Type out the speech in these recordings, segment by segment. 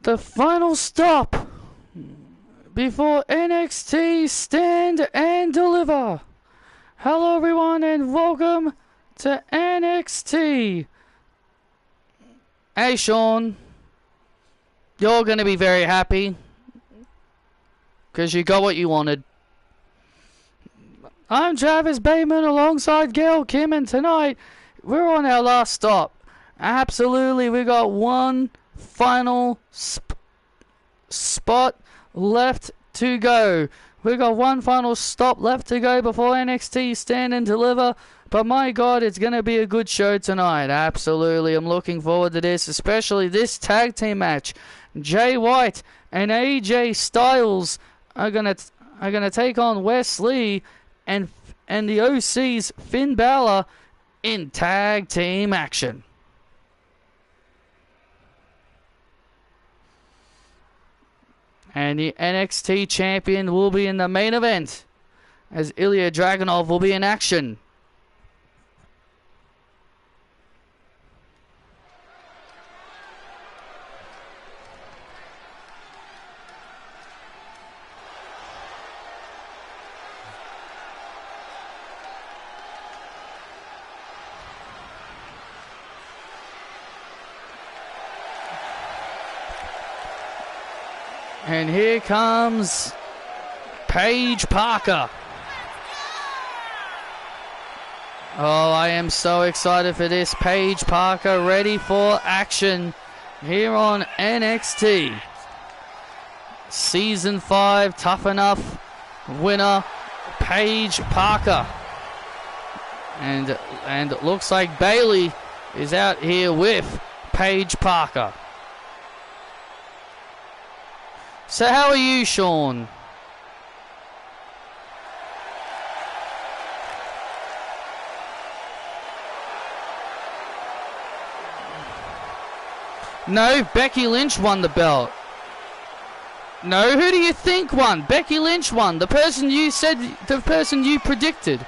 The final stop before NXT Stand and Deliver. Hello everyone and welcome to NXT. Hey Sean, you're going to be very happy because you got what you wanted. I'm Travis Bateman alongside Gail Kim, and tonight we're on our last stop. Absolutely, we got one final spot left to go. We got one final stop left to go before NXT Stand and Deliver. But my God, it's going to be a good show tonight. Absolutely, I'm looking forward to this, especially this tag team match. Jay White and AJ Styles are gonna take on Wes Lee and the OC's Finn Balor in tag team action. And the NXT champion will be in the main event, as Ilya Dragunov will be in action. And here comes Paige Parker. Oh, I am so excited for this. Paige Parker ready for action here on NXT. Season 5 Tough Enough winner Paige Parker. And it looks like Bayley is out here with Paige Parker. So how are you, Sean? No, Becky Lynch won the belt. No, who do you think won? Becky Lynch won. The person you predicted.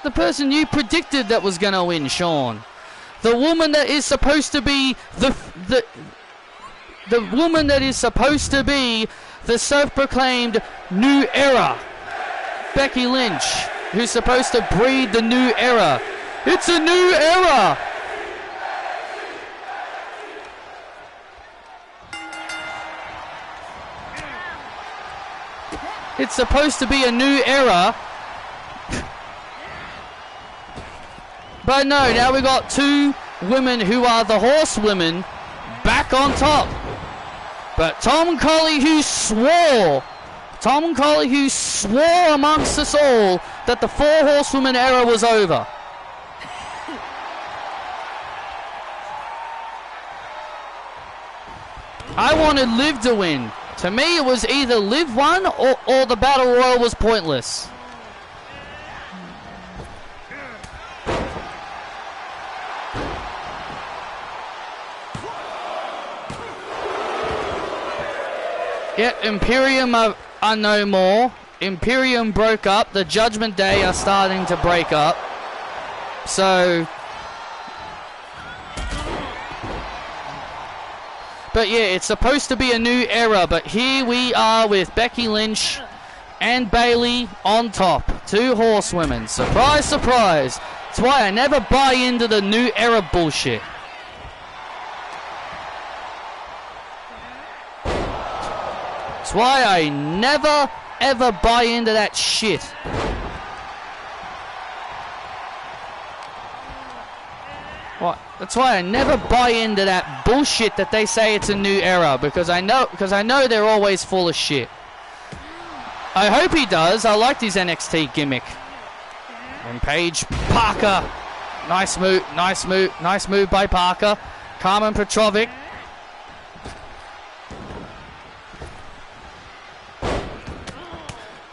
The person you predicted that was going to win, Sean. The woman that is supposed to be the woman that is supposed to be the self-proclaimed new era. Becky Lynch, who's supposed to breed the new era. It's a new era! It's supposed to be a new era. But no, now we got two women who are the horsewomen back on top. But Tom Colley, who swore amongst us all that the four horsewomen era was over. I wanted Liv to win. To me, it was either Liv won or the Battle Royal was pointless. Yet Imperium are no more. Imperium broke up. The Judgment Day are starting to break up. So... But yeah, it's supposed to be a new era. But here we are with Becky Lynch and Bayley on top. Two horsewomen. Surprise, surprise. That's why I never buy into the new era bullshit. That's why I never, ever buy into that shit. What? That's why I never buy into that bullshit that they say it's a new era, because I know they're always full of shit. I hope he does. I liked his NXT gimmick. And Paige Parker. Nice move by Parker. Carmen Petrovic.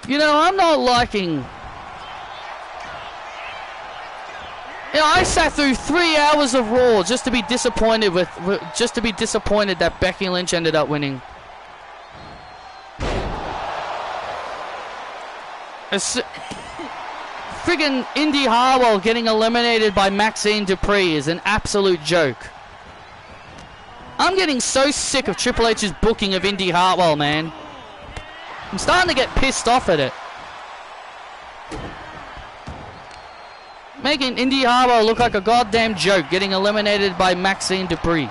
You know, I'm not liking... You know, I sat through 3 hours of Raw just to be disappointed that Becky Lynch ended up winning. Friggin' Indy Harwell getting eliminated by Maxine Dupree is an absolute joke. I'm getting so sick of Triple H's booking of Indy Hartwell, man. I'm starting to get pissed off at it. Making Indy Hartwell look like a goddamn joke, getting eliminated by Maxine Dupree.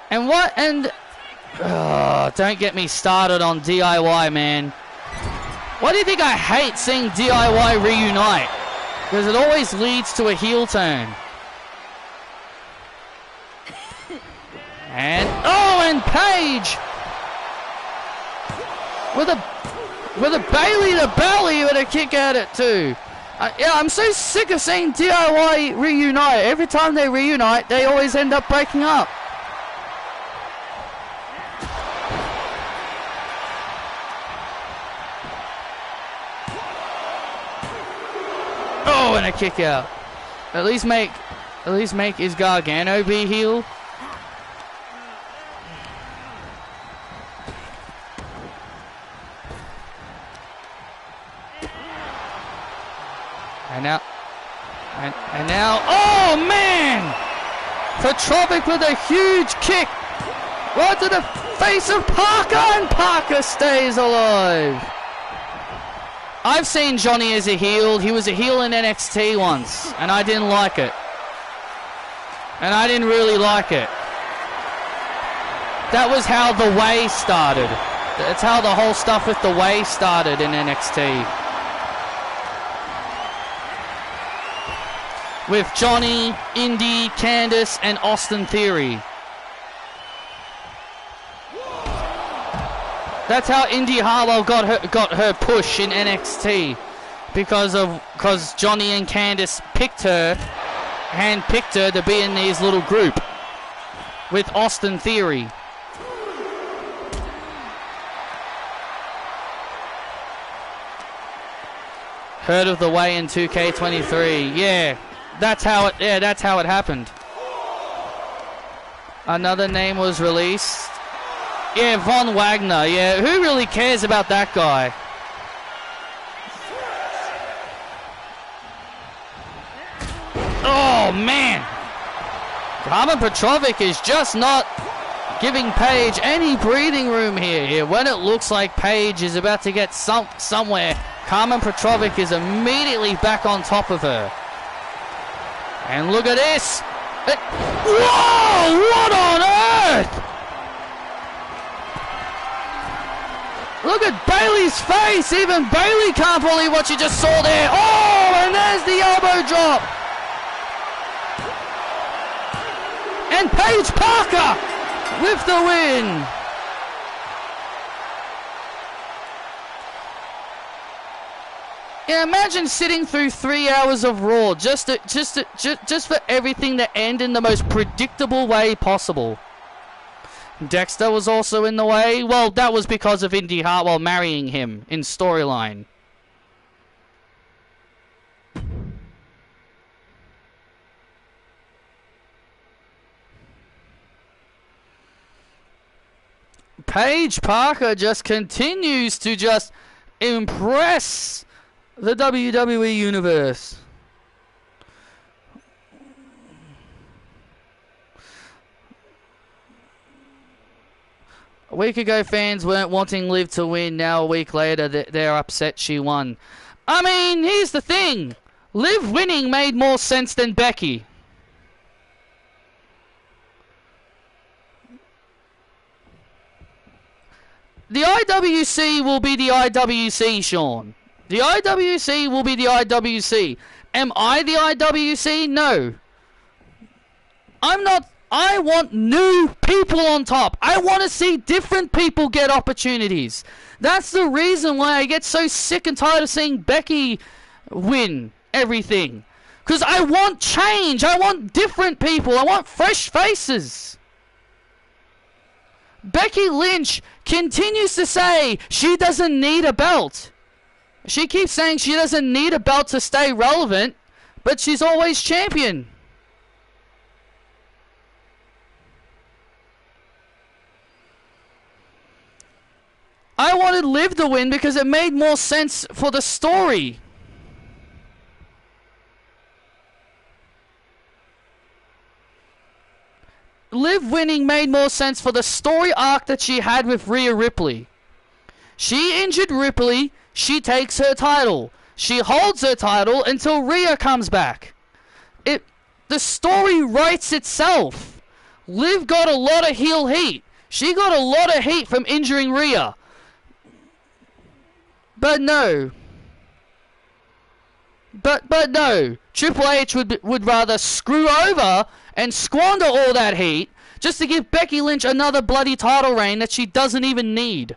And what? And don't get me started on DIY, man. Why do you think I hate seeing DIY reunite? Because it always leads to a heel turn. And and Paige with a Bailey to belly with a kick at it too. Yeah, I'm so sick of seeing DIY reunite. Every time they reunite, they always end up breaking up. And a kick out. At least make is Gargano be heel. And now, oh man! Petrovic with a huge kick right to the face of Parker, and Parker stays alive. I've seen Johnny as a heel. He was a heel in NXT once, and I didn't like it. And I didn't really like it. That was how the way started. That's how the whole stuff with the way started in NXT. With Johnny, Indy, Candice, and Austin Theory. That's how Indy Hartwell got her push in NXT, because Johnny and Candice handpicked her to be in his little group with Austin Theory. Heard of the way in 2K23? Yeah, that's how it happened. Another name was released. Yeah, Von Wagner. Yeah, who really cares about that guy? Oh, man. Carmen Petrovic is just not giving Paige any breathing room here. When it looks like Paige is about to get somewhere, Carmen Petrovic is immediately back on top of her. And look at this. Whoa! What on earth? Look at Bailey's face. Even Bailey can't believe what she just saw there. Oh, and there's the elbow drop. And Paige Parker with the win. Yeah, imagine sitting through 3 hours of Raw just for everything to end in the most predictable way possible. Dexter was also in the way. Well, that was because of Indy Hartwell marrying him in storyline. Paige Parker just continues to just impress the WWE Universe. A week ago, fans weren't wanting Liv to win. Now, a week later, they're upset she won. I mean, here's the thing. Liv winning made more sense than Becky. The IWC will be the IWC, Sean. The IWC will be the IWC. Am I the IWC? No. I'm not. I want new people on top. I want to see different people get opportunities. That's the reason why I get so sick and tired of seeing Becky win everything. Because I want change. I want different people. I want fresh faces. Becky Lynch continues to say she doesn't need a belt. She keeps saying she doesn't need a belt to stay relevant, but she's always champion. I wanted Liv to win because it made more sense for the story. Liv winning made more sense for the story arc that she had with Rhea Ripley. She injured Ripley, she takes her title. She holds her title until Rhea comes back. The story writes itself. Liv got a lot of heel heat. She got a lot of heat from injuring Rhea. But no. But no. Triple H would rather screw over and squander all that heat just to give Becky Lynch another bloody title reign that she doesn't even need.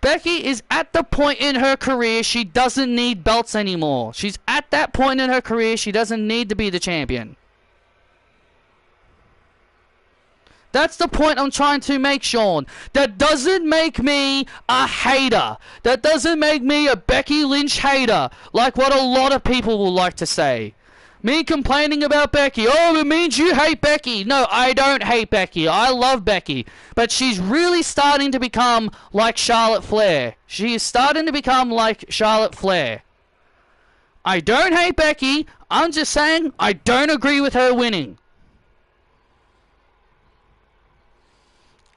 Becky is at the point in her career she doesn't need belts anymore. She's at that point in her career she doesn't need to be the champion. That's the point I'm trying to make, Sean. That doesn't make me a hater. That doesn't make me a Becky Lynch hater, like what a lot of people will like to say. Me complaining about Becky. Oh, it means you hate Becky. No, I don't hate Becky. I love Becky. But she's really starting to become like Charlotte Flair. She is starting to become like Charlotte Flair. I don't hate Becky. I'm just saying I don't agree with her winning.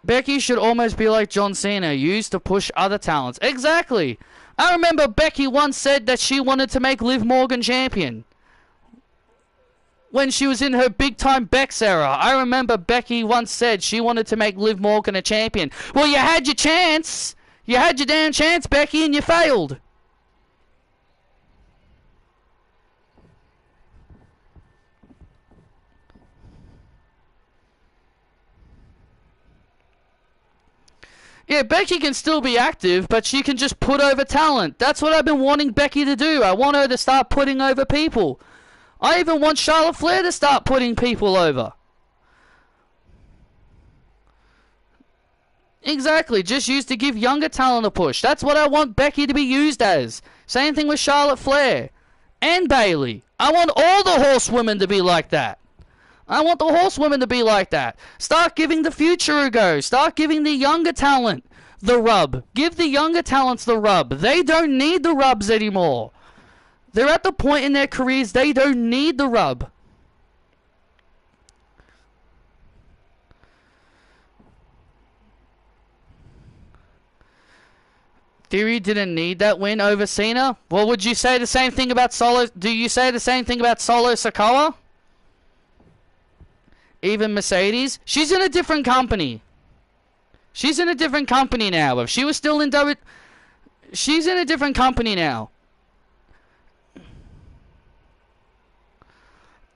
Becky should almost be like John Cena, used to push other talents. Exactly. I remember Becky once said that she wanted to make Liv Morgan champion. When she was in her big-time Bex era, I remember Becky once said she wanted to make Liv Morgan a champion. Well, you had your chance. You had your damn chance, Becky, and you failed. Yeah, Becky can still be active, but she can just put over talent. That's what I've been wanting Becky to do. I want her to start putting over people. I even want Charlotte Flair to start putting people over. Exactly, just used to give younger talent a push. That's what I want Becky to be used as. Same thing with Charlotte Flair. And Bayley. I want all the horsewomen to be like that. I want the horsewomen to be like that. Start giving the future a go. Start giving the younger talent the rub. Give the younger talents the rub. They don't need the rubs anymore. They're at the point in their careers they don't need the rub. Theory didn't need that win over Cena? Well, would you say the same thing about Solo? Do you say the same thing about Solo Sikoa? Even Mercedes? She's in a different company. She's in a different company now. If she was still in she's in a different company now.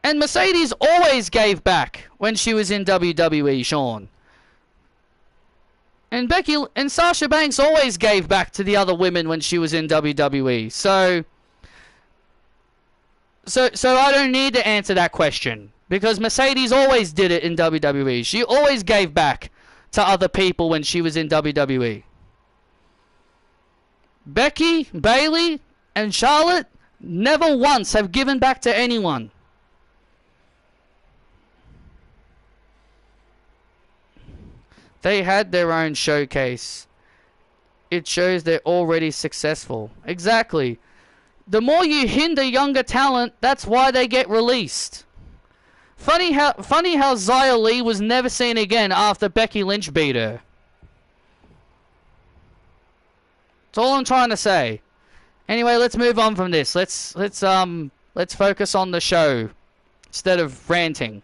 And Mercedes always gave back when she was in WWE, Sean. And Becky and Sasha Banks always gave back to the other women when she was in WWE. So I don't need to answer that question. Because Mercedes always did it in WWE. She always gave back to other people when she was in WWE. Becky, Bayley, and Charlotte never once have given back to anyone. They had their own showcase. It shows they're already successful. Exactly. The more you hinder younger talent, that's why they get released. Funny how Xia Li was never seen again after Becky Lynch beat her. That's all I'm trying to say. Anyway, let's move on from this. Let's focus on the show instead of ranting.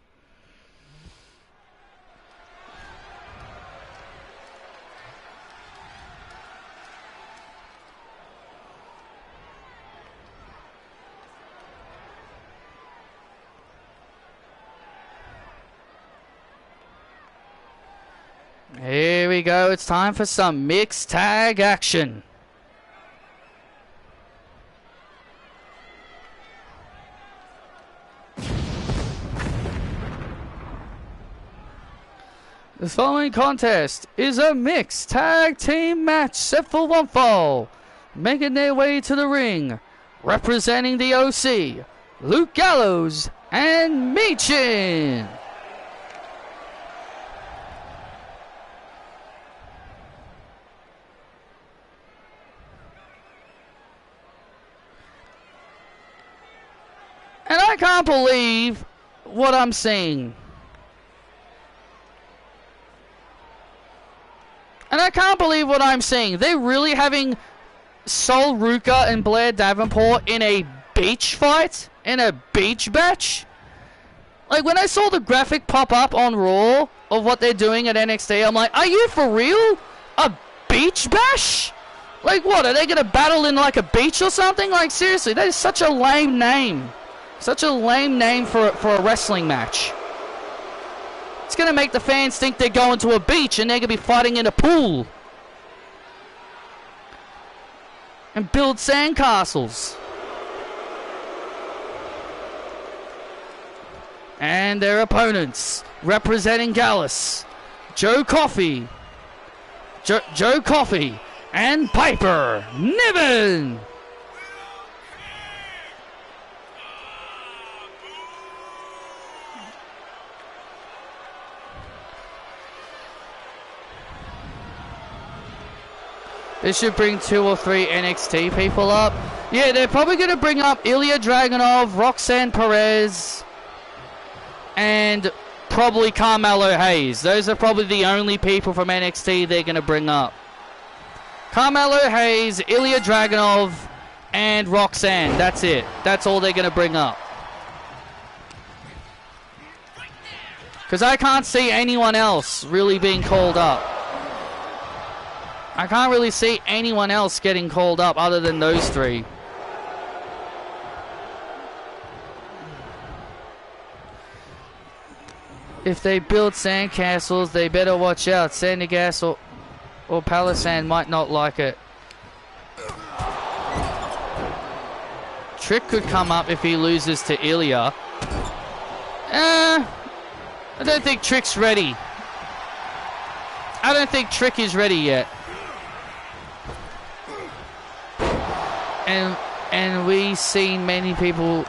Here we go. It's time for some mixed tag action. The following contest is a mixed tag team match set for one fall. Making their way to the ring, representing the OC, Luke Gallows and Michin. And I can't believe what I'm seeing. And I can't believe what I'm seeing. They're really having Sol Ruka and Blair Davenport in a beach fight? In a beach match? Like, when I saw the graphic pop up on Raw of what they're doing at NXT, I'm like, are you for real? A beach bash? Like, what? Are they going to battle in, like, a beach or something? Like, seriously, that is such a lame name. Such a lame name for a wrestling match. It's going to make the fans think they're going to a beach and they're going to be fighting in a pool. And build sandcastles. And their opponents, representing Gallus, Joe Coffey, Joe Coffey, and Piper Niven. This should bring 2 or 3 NXT people up. Yeah, they're probably going to bring up Ilya Dragunov, Roxanne Perez, and probably Carmelo Hayes. Those are probably the only people from NXT they're going to bring up. Carmelo Hayes, Ilya Dragunov, and Roxanne. That's it. That's all they're going to bring up. Because I can't see anyone else really being called up. I can't really see anyone else getting called up other than those 3. If they build sandcastles, they better watch out. Sandygast or Palisand might not like it. Trick could come up if he loses to Ilya. I don't think Trick's ready. I don't think Trick is ready yet. And we seen many people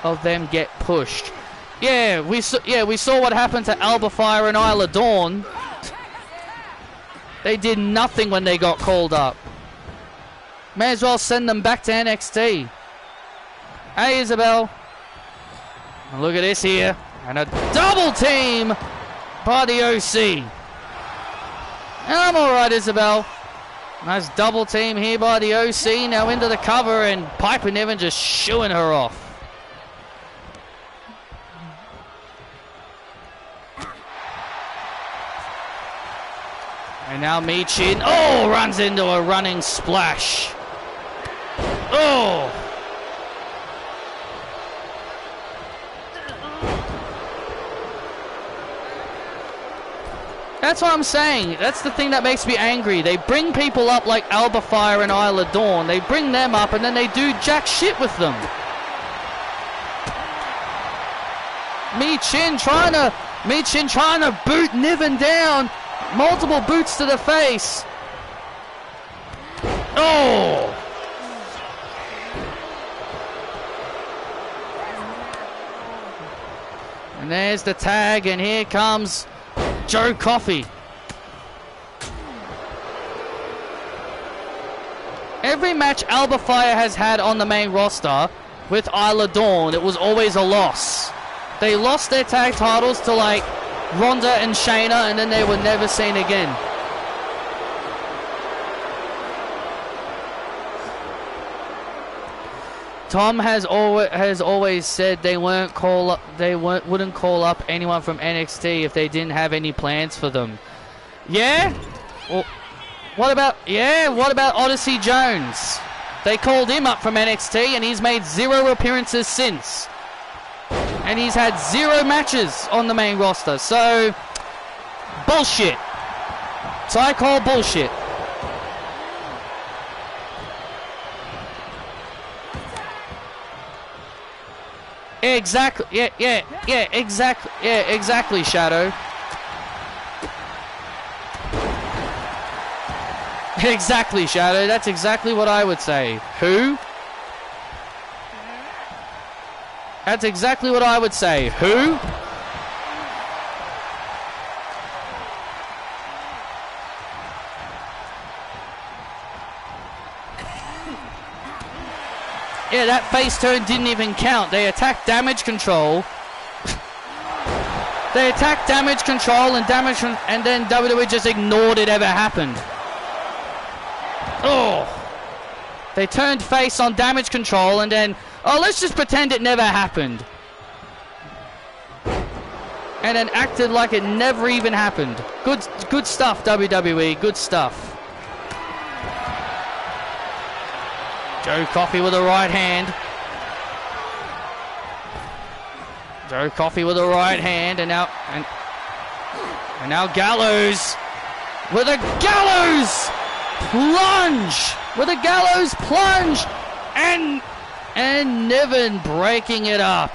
of them get pushed. Yeah, we saw what happened to Alba Fire and Isla Dawn. They did nothing when they got called up. May as well send them back to NXT. Hey, Isabel. Look at this here. And a double team by the OC. And I'm alright, Isabel. Nice double team here by the OC. Now into the cover, and Piper Niven just shooing her off. And now Michin, runs into a running splash. Oh! That's what I'm saying. That's the thing that makes me angry. They bring people up like Alba Fire and Isla Dawn. They bring them up and then they do jack shit with them. Michin trying to boot Niven down. Multiple boots to the face. Oh! And there's the tag, and here comes Joe Coffey. Every match Alba Fire has had on the main roster with Isla Dawn, it was always a loss. They lost their tag titles to like Ronda and Shayna, and then they were never seen again. Tom has always said they wouldn't call up anyone from NXT if they didn't have any plans for them. Yeah? Well, what about Odyssey Jones? They called him up from NXT and he's made 0 appearances since. And he's had 0 matches on the main roster. So, bullshit. So I call bullshit. Exactly. Exactly, Shadow. Exactly, Shadow. That's exactly what I would say. Who? That's exactly what I would say. Who? Yeah, that face turn didn't even count. They attacked damage control. They attacked damage control and and then WWE just ignored it ever happened. Oh. They turned face on damage control and then, oh, let's just pretend it never happened. And then acted like it never even happened. Good stuff, WWE. Good stuff. Joe Coffey with a right hand. Joe Coffey with a right hand, and now Gallows with a gallows plunge, and Niven breaking it up.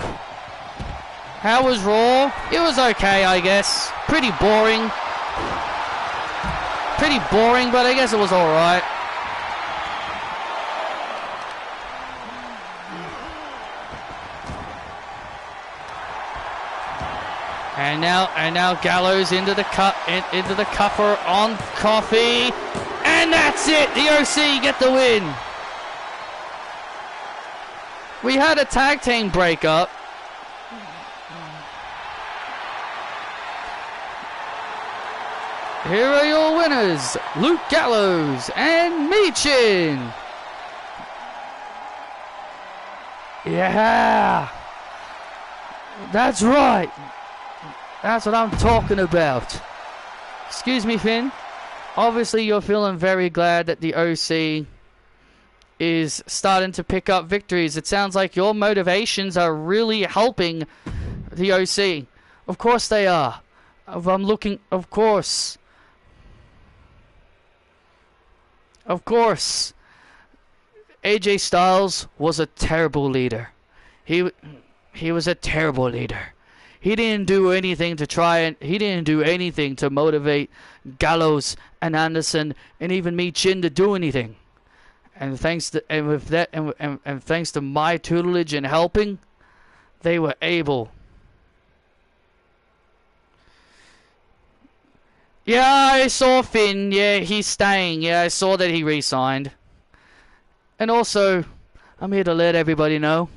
How was Raw? It was okay, I guess. Pretty boring, but I guess it was all right. And now Gallows into the cover on Coffey, and that's it. The OC get the win. We had a tag team breakup. Here are your winners, Luke Gallows and Michin. Yeah, that's right. That's what I'm talking about. Excuse me, Finn. Obviously, you're feeling very glad that the OC is starting to pick up victories. It sounds like your motivations are really helping the OC. Of course they are. Of course. Of course. AJ Styles was a terrible leader. He was a terrible leader. He didn't do anything to motivate Gallows and Anderson and even Michin to do anything. And thanks to my tutelage and helping, they were able. Yeah, I saw Finn. Yeah, he's staying. Yeah, I saw that he re-signed. And also, I'm here to let everybody know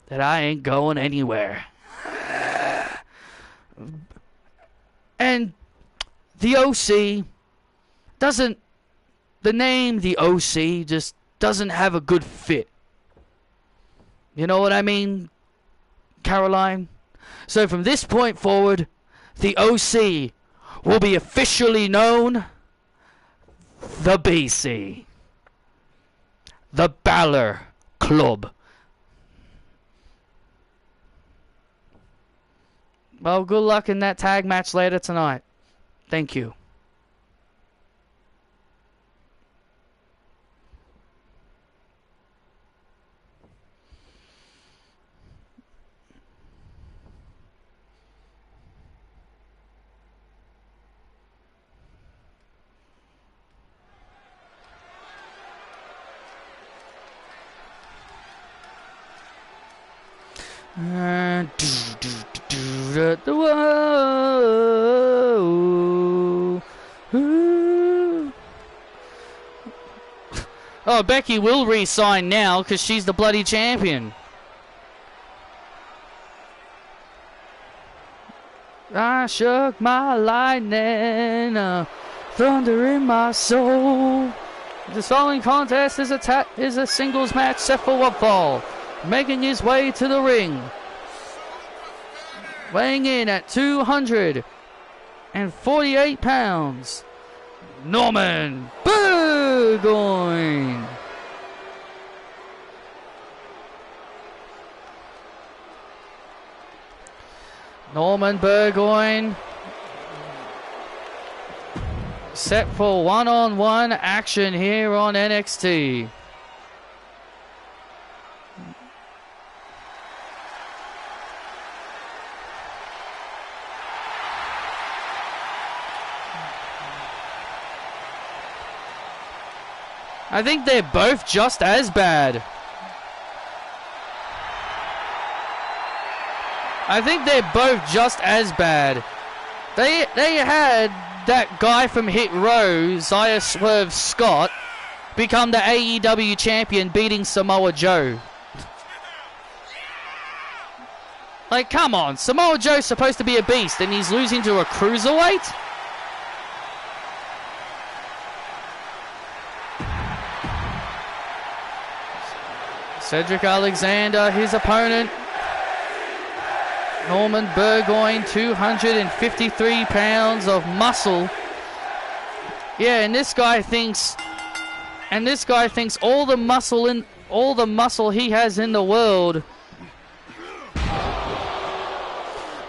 that I ain't going anywhere. And the OC doesn't, the name the OC just doesn't have a good fit. You know what I mean, Caroline? So from this point forward, the OC will be officially known the BC. The Balor Club. Well, good luck in that tag match later tonight. Thank you. Oh, Becky will re-sign now because she's the bloody champion. I shook my lightning, thunder in my soul. This following contest is a singles match set for one fall. Making his way to the ring, weighing in at 248 pounds, Norman Burgoyne. Norman Burgoyne set for one-on-one action here on NXT. I think they're both just as bad. They had that guy from Hit Row, Zaya Swerve Scott, become the AEW champion, beating Samoa Joe. Like, come on. Samoa Joe's supposed to be a beast, and he's losing to a cruiserweight? Cedric Alexander, his opponent. Norman Burgoyne, 253 pounds of muscle. Yeah, and this guy thinks all the muscle he has in the world.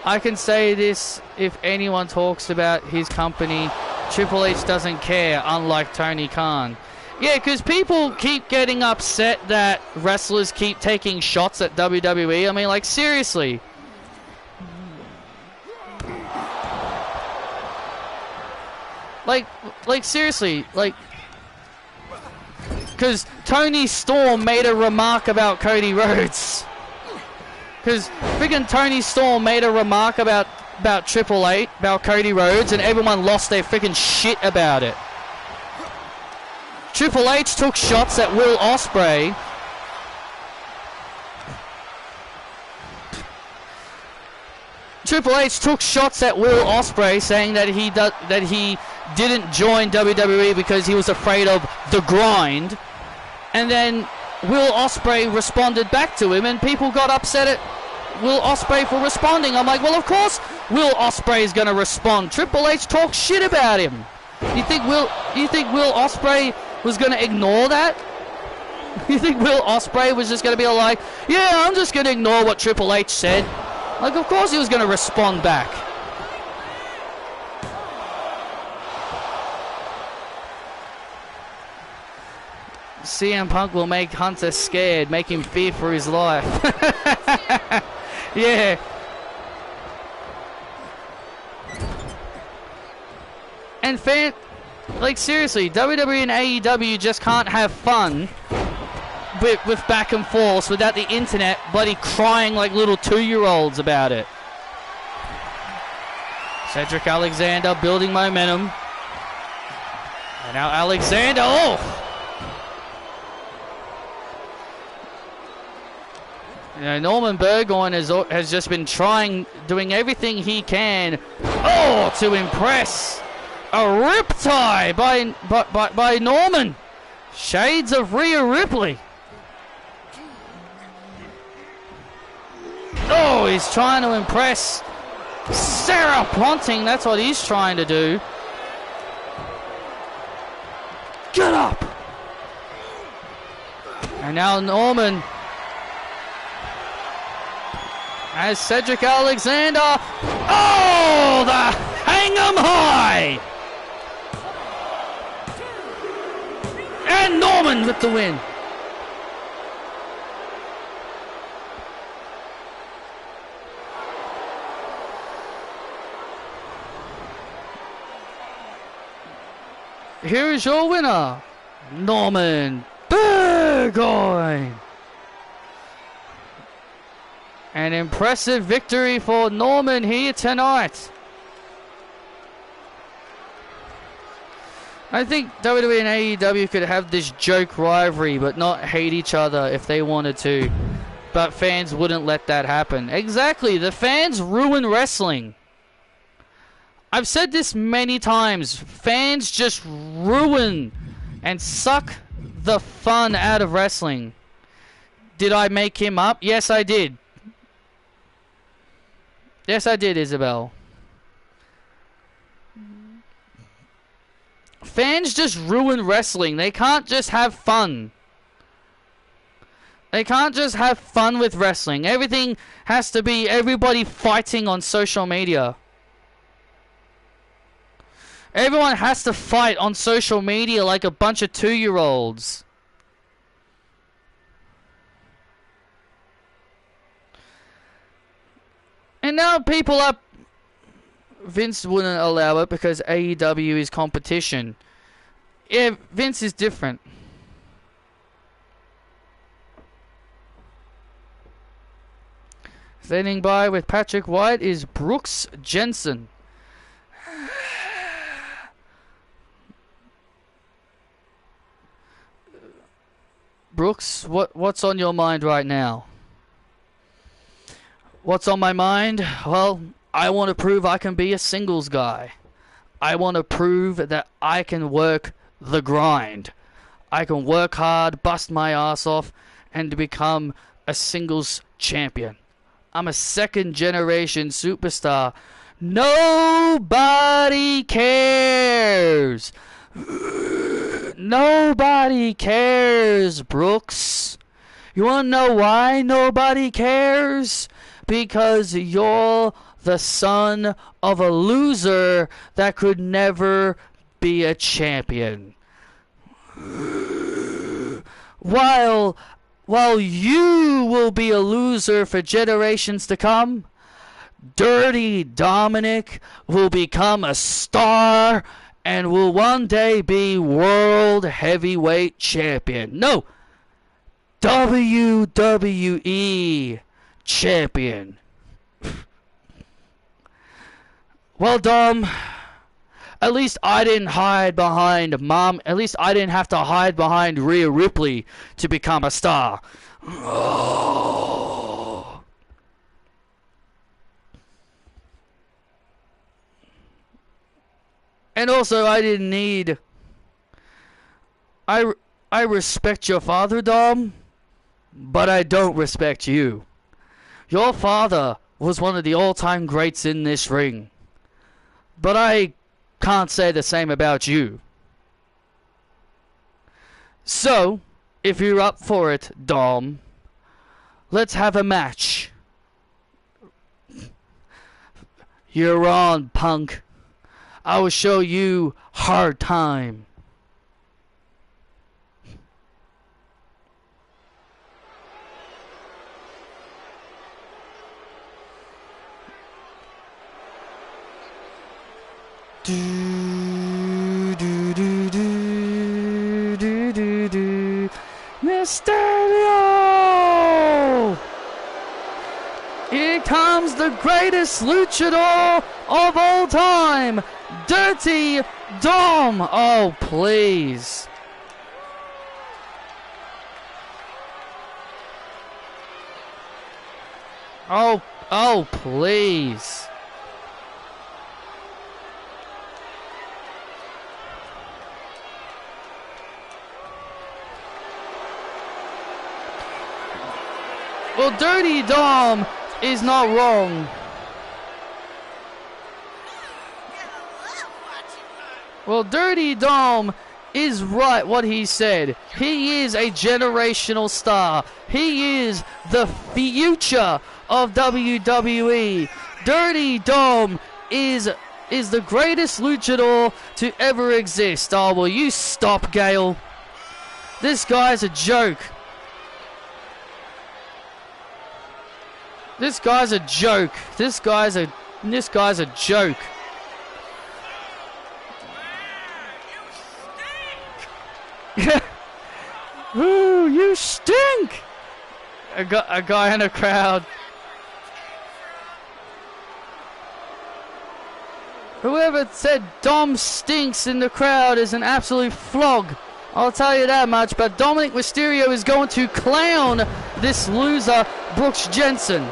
I can say this, if anyone talks about his company, Triple H doesn't care, unlike Tony Khan. Yeah, because people keep getting upset that wrestlers keep taking shots at WWE. I mean, like, seriously. Like seriously, like, because Tony Storm made a remark about Cody Rhodes. Because friggin' Tony Storm made a remark about Triple H, about Cody Rhodes, and everyone lost their friggin' shit about it. Triple H took shots at Will Ospreay. Triple H took shots at Will Ospreay, saying that he didn't join WWE because he was afraid of the grind. And then Will Ospreay responded back to him, and people got upset at Will Ospreay for responding. I'm like, well, of course Will Ospreay is going to respond. Triple H talks shit about him. You think Will Ospreay was going to ignore that? You think Will Ospreay was just going to be like, yeah, I'm just going to ignore what Triple H said? Like, of course he was going to respond back. CM Punk will make Hunter scared, make him fear for his life. Yeah. And like, seriously, WWE and AEW just can't have fun with back and forth without the internet bloody crying like little 2-year-olds about it. Cedric Alexander building momentum. And now Alexander, oh! You know, Norman Burgoyne has just been doing everything he can, to impress. A riptide by Norman. Shades of Rhea Ripley. Oh, he's trying to impress Sarah Ponting. That's what he's trying to do. Get up. And now Norman as Cedric Alexander. Oh, the hang 'em high. And Norman with the win. Here is your winner, Norman Burgoyne. An impressive victory for Norman here tonight. I think WWE and AEW could have this joke rivalry but not hate each other if they wanted to. But fans wouldn't let that happen. Exactly, the fans ruin wrestling. I've said this many times. Fans just ruin and suck the fun out of wrestling. Did I make him up? Yes, I did. Yes, I did, Isabel. Fans just ruin wrestling. They can't just have fun. They can't just have fun with wrestling. Everything has to be everybody fighting on social media. Everyone has to fight on social media like a bunch of 2-year-olds. And now people are... Vince wouldn't allow it because AEW is competition. Yeah, Vince is different. Standing by with Patrick White is Brooks Jensen. Brooks, what's on your mind right now? What's on my mind? Well, I want to prove I can be a singles guy. I want to prove that I can work the grind. I can work hard, bust my ass off, and become a singles champion. I'm a second generation superstar. Nobody cares. Nobody cares, Brooks. You wanna know why nobody cares? Because you're the son of a loser that could never be a champion. While you will be a loser for generations to come, Dirty Dominic will become a star and will one day be world heavyweight champion. No, WWE champion. Well, Dom, at least I didn't hide behind Mom. At least I didn't have to hide behind Rhea Ripley to become a star. Oh. And also, I didn't need... I respect your father, Dom, but I don't respect you. Your father was one of the all-time greats in this ring, but I can't say the same about you. So, if you're up for it, Dom, let's have a match. You're on, punk. I will show you hard time. Do do do do do do do. Mysterio! Here comes the greatest luchador of all time, Dirty Dom. Oh, please. Oh, please. Well, Dirty Dom is not wrong. Well, Dirty Dom is right what he said. He is a generational star. He is the future of WWE. Dirty Dom is the greatest luchador to ever exist. Oh, will you stop, Gale? This guy's a joke. This guy's a joke. This guy's a joke. Ooh, you stink! A guy in a crowd. Whoever said Dom stinks in the crowd is an absolute flog. I'll tell you that much. But Dominic Mysterio is going to clown this loser, Brooks Jensen.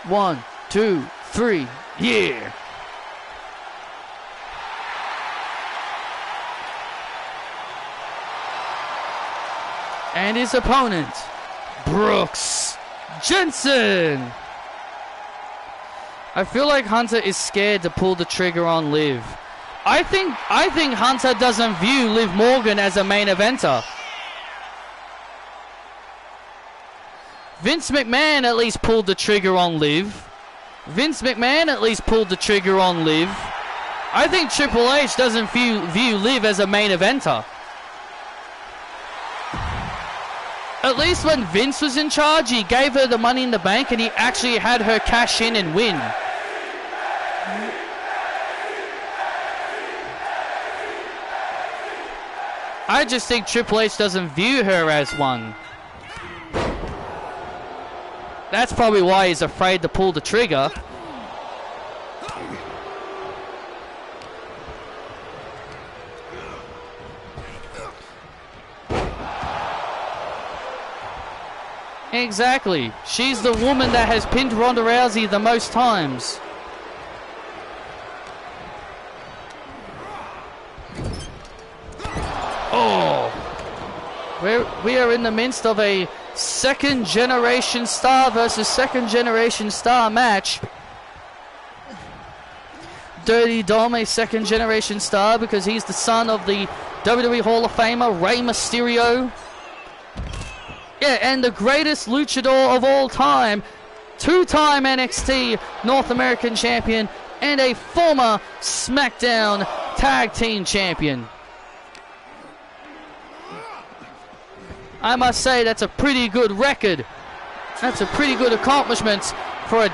One, two, three, yeah. And his opponent, Brooks Jensen. I feel like Hunter is scared to pull the trigger on Liv. I think Hunter doesn't view Liv Morgan as a main eventer. Vince McMahon at least pulled the trigger on Liv. I think Triple H doesn't view Liv as a main eventer. At least when Vince was in charge, he gave her the Money in the Bank and he actually had her cash in and win. I just think Triple H doesn't view her as one. That's probably why he's afraid to pull the trigger. Exactly. She's the woman that has pinned Ronda Rousey the most times. Oh. We are in the midst of a second generation star versus second generation star match. Dirty Dom, a second generation star because he's the son of the WWE Hall of Famer Rey Mysterio. Yeah, and the greatest luchador of all time, two-time NXT North American champion and a former SmackDown Tag Team champion. I must say that's a pretty good record. That's a pretty good accomplishment for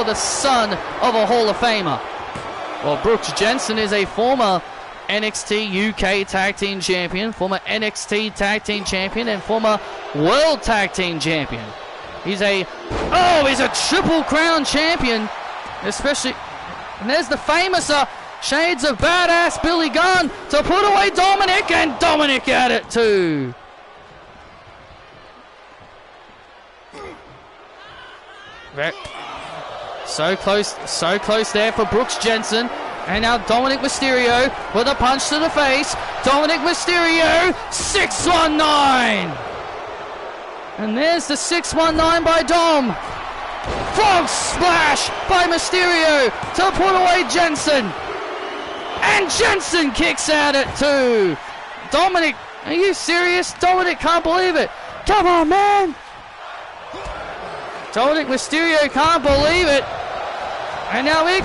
the son of a Hall of Famer. Well, Brooks Jensen is a former NXT UK Tag Team Champion, former NXT Tag Team Champion, and former World Tag Team Champion. He's a Triple Crown Champion, especially. And there's the famous Shades of Badass Billy Gunn to put away Dominic, and Dominic at it too. So close there for Brooks Jensen. And now Dominic Mysterio with a punch to the face. Dominic Mysterio, 619. And there's the 619 by Dom. Frog splash by Mysterio to put away Jensen. And Jensen kicks out at two. Dominic, are you serious? Dominic can't believe it. Come on, man. Dominic Mysterio can't believe it. And now here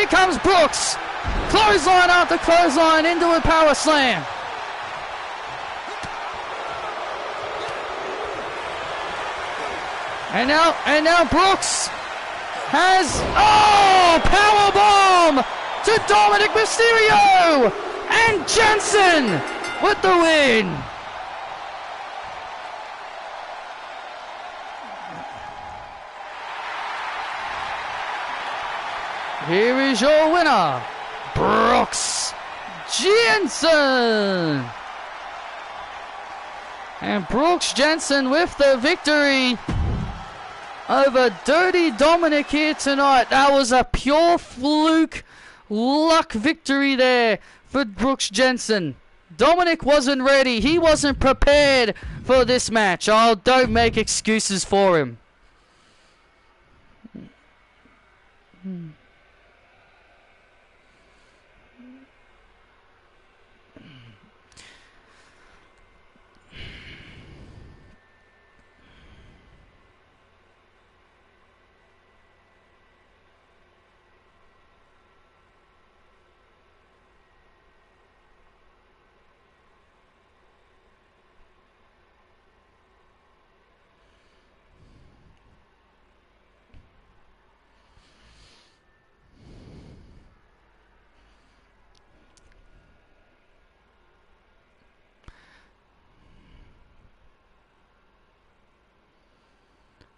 comes Brooks. Clothesline after clothesline into a power slam. And now Brooks has power bomb to Dominic Mysterio, and Jensen with the win. Here is your winner, Brooks Jensen. And Brooks Jensen with the victory over Dirty Dominic here tonight. That was a pure fluke luck victory there for Brooks Jensen. Dominic wasn't ready. He wasn't prepared for this match. Oh, don't make excuses for him.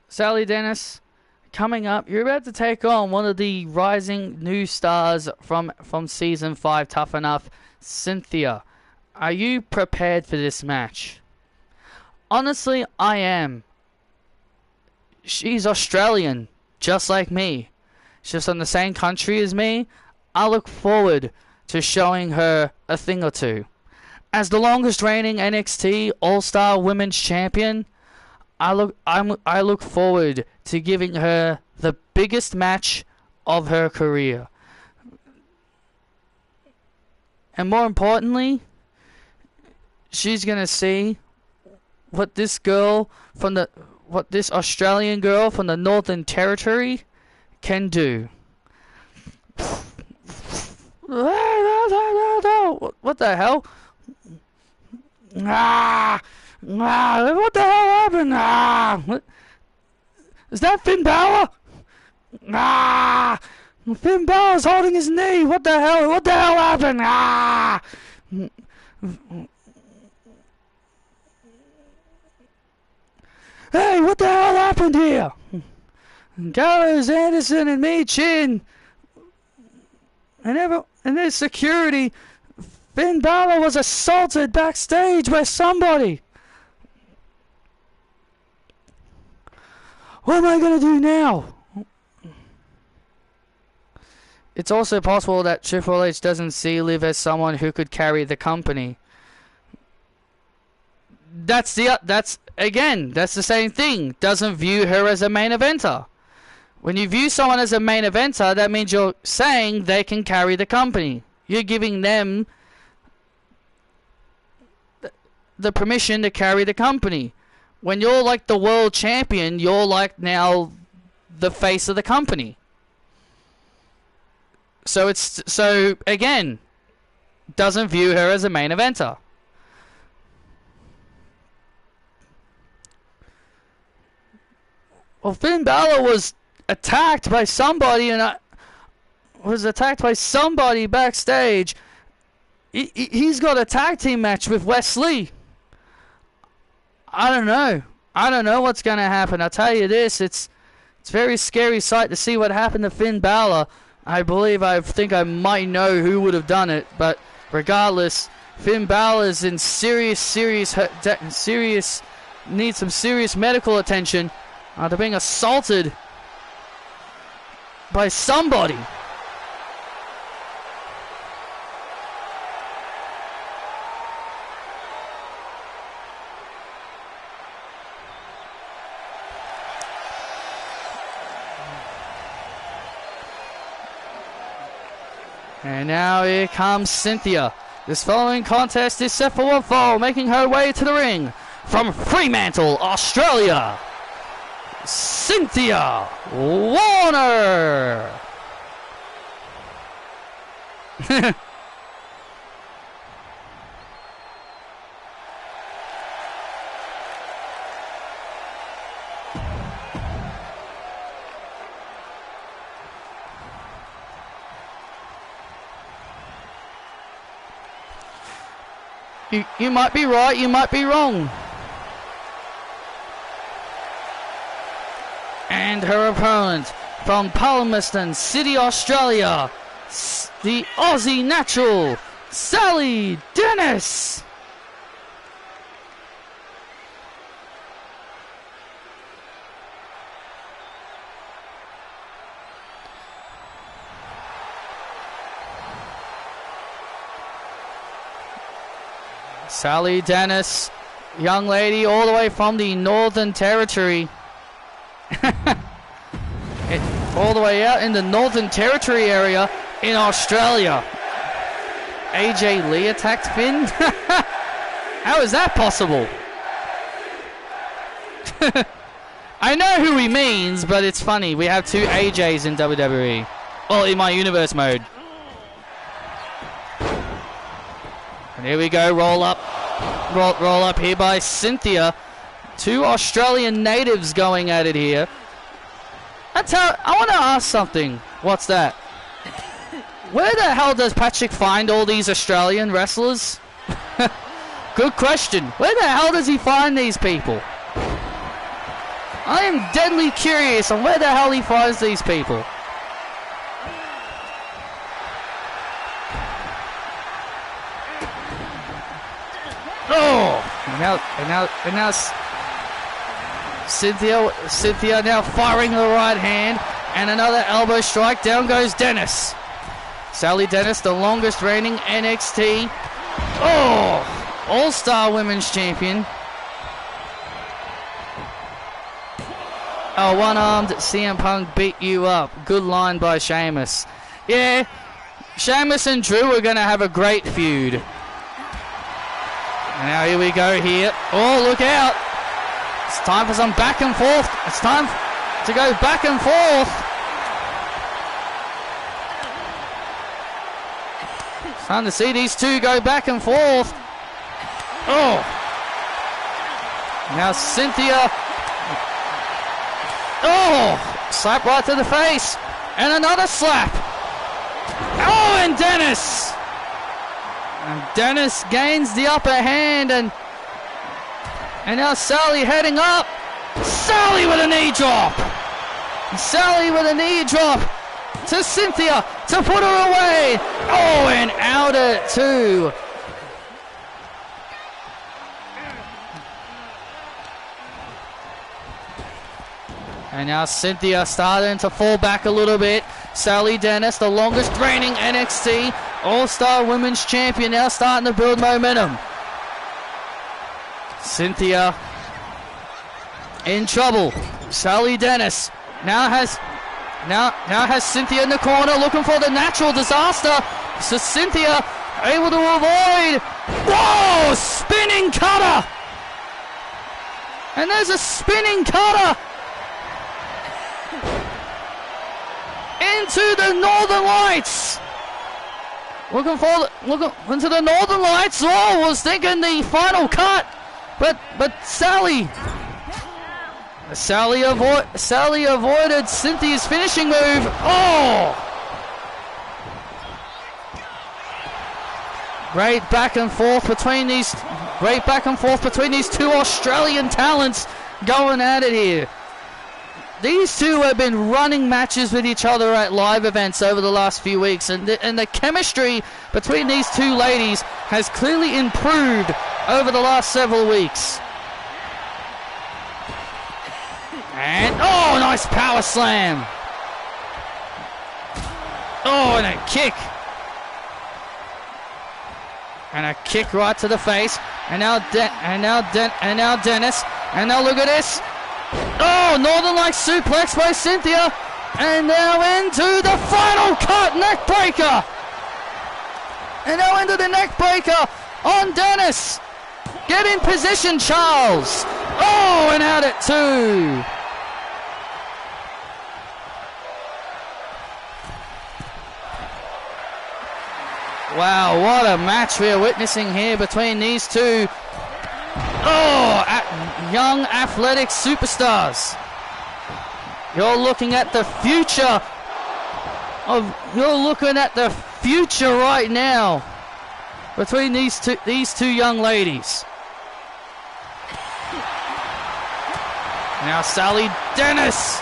Sally Dennis, coming up, you're about to take on one of the rising new stars from Season 5, Tough Enough, Cynthia. Are you prepared for this match? Honestly, I am. She's Australian, just like me. She's from the same country as me. I look forward to showing her a thing or two. As the longest reigning NXT All-Star Women's Champion, I look forward to giving her the biggest match of her career. And more importantly, she's gonna see what this Australian girl from the Northern Territory can do. What the hell? What the hell happened? What? Is that Finn Balor? Finn Balor's holding his knee. What the hell? What the hell happened? Hey, what the hell happened here? Gallows, Anderson, and me, Chin, and their security. Finn Balor was assaulted backstage by somebody. What am I going to do now? It's also possible that Triple H doesn't see Liv as someone who could carry the company. That's the same thing. Doesn't view her as a main eventer. When you view someone as a main eventer, that means you're saying they can carry the company. You're giving them the permission to carry the company. When you're like the world champion, you're like now the face of the company. So again, doesn't view her as a main eventer. Well, Finn Balor was attacked by somebody, and was attacked by somebody backstage. He's got a tag team match with Wesley. I don't know what's going to happen. I'll tell you this, it's a very scary sight to see what happened to Finn Balor. I think I might know who would have done it, but regardless, Finn Balor's in serious needs some serious medical attention after being assaulted by somebody. And now here comes Cynthia. This following contest is set for one fall, making her way to the ring from Fremantle, Australia, Cynthia Warner. You might be right, you might be wrong. And her opponent from Palmerston City, Australia, the Aussie natural, Sally Dennis. Sally Dennis, young lady all the way from the Northern Territory. All the way out in the Northern Territory area in Australia. AJ Lee attacked Finn? How is that possible? I know who he means, but it's funny. We have two AJs in WWE. Well, in my universe mode. And here we go, roll up here by Cynthia. Two Australian natives going at it here. I want to ask something. What's that? Where the hell does Patrick find all these Australian wrestlers? Good question. Where the hell does he find these people? I am deadly curious on where the hell he finds these people. Oh! And now Cynthia now firing the right hand, and another elbow strike. Down goes Dennis. Sally Dennis, the longest reigning NXT All-Star Women's Champion. Oh, one-armed CM Punk beat you up. Good line by Sheamus. Yeah, Sheamus and Drew are going to have a great feud. And now here we go here. Oh, look out. It's time for some back and forth. It's time to go back and forth. It's time to see these two go back and forth. Oh. Now Cynthia. Oh. Slap right to the face. And another slap. Oh, and Dennis. And Dennis gains the upper hand, and now Sally heading up. Sally with a knee drop. Sally with a knee drop to Cynthia to put her away. Oh, and out at two. And now Cynthia starting to fall back a little bit. Sally Dennis, the longest reigning NXT All-Star Women's Champion, now starting to build momentum. Cynthia in trouble. Sally Dennis now has Cynthia in the corner looking for the natural disaster. So Cynthia able to avoid. Whoa! Spinning cutter! And there's a spinning cutter into the Northern Lights. Looking into the Northern Lights. Oh, was thinking the final cut, but Sally avoided Cynthia's finishing move. Oh! Great back and forth between these two Australian talents going at it here. These two have been running matches with each other at live events over the last few weeks, and the chemistry between these two ladies has clearly improved over the last several weeks. And, oh, nice power slam. Oh, and a kick. And a kick right to the face. And now Dennis. And now look at this. Oh, Northern Lights suplex by Cynthia. And now into the final cut, neck breaker. And now into the neck breaker on Dennis. Get in position, Charles. Oh, and out at 2. Wow, what a match we are witnessing here between these two young athletic superstars. You're looking at the future right now between these two young ladies. Now Sally Dennis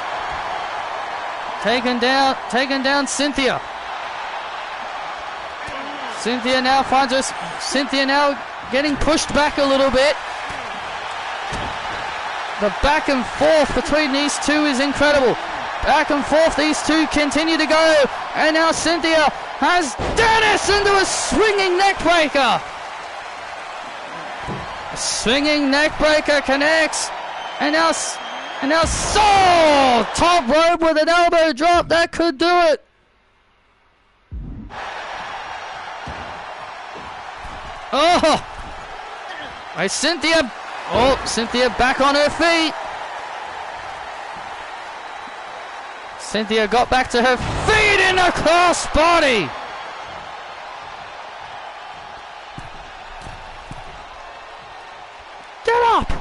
taking down Cynthia. Cynthia now getting pushed back a little bit. The back and forth between these two is incredible. Back and forth, these two continue to go. And now Cynthia has Dennis into a swinging neck breaker. A swinging neck breaker connects. And now top rope with an elbow drop. That could do it. Oh! Hey, Cynthia. Oh, Cynthia back on her feet. Cynthia got back to her feet in a cross body. Get up.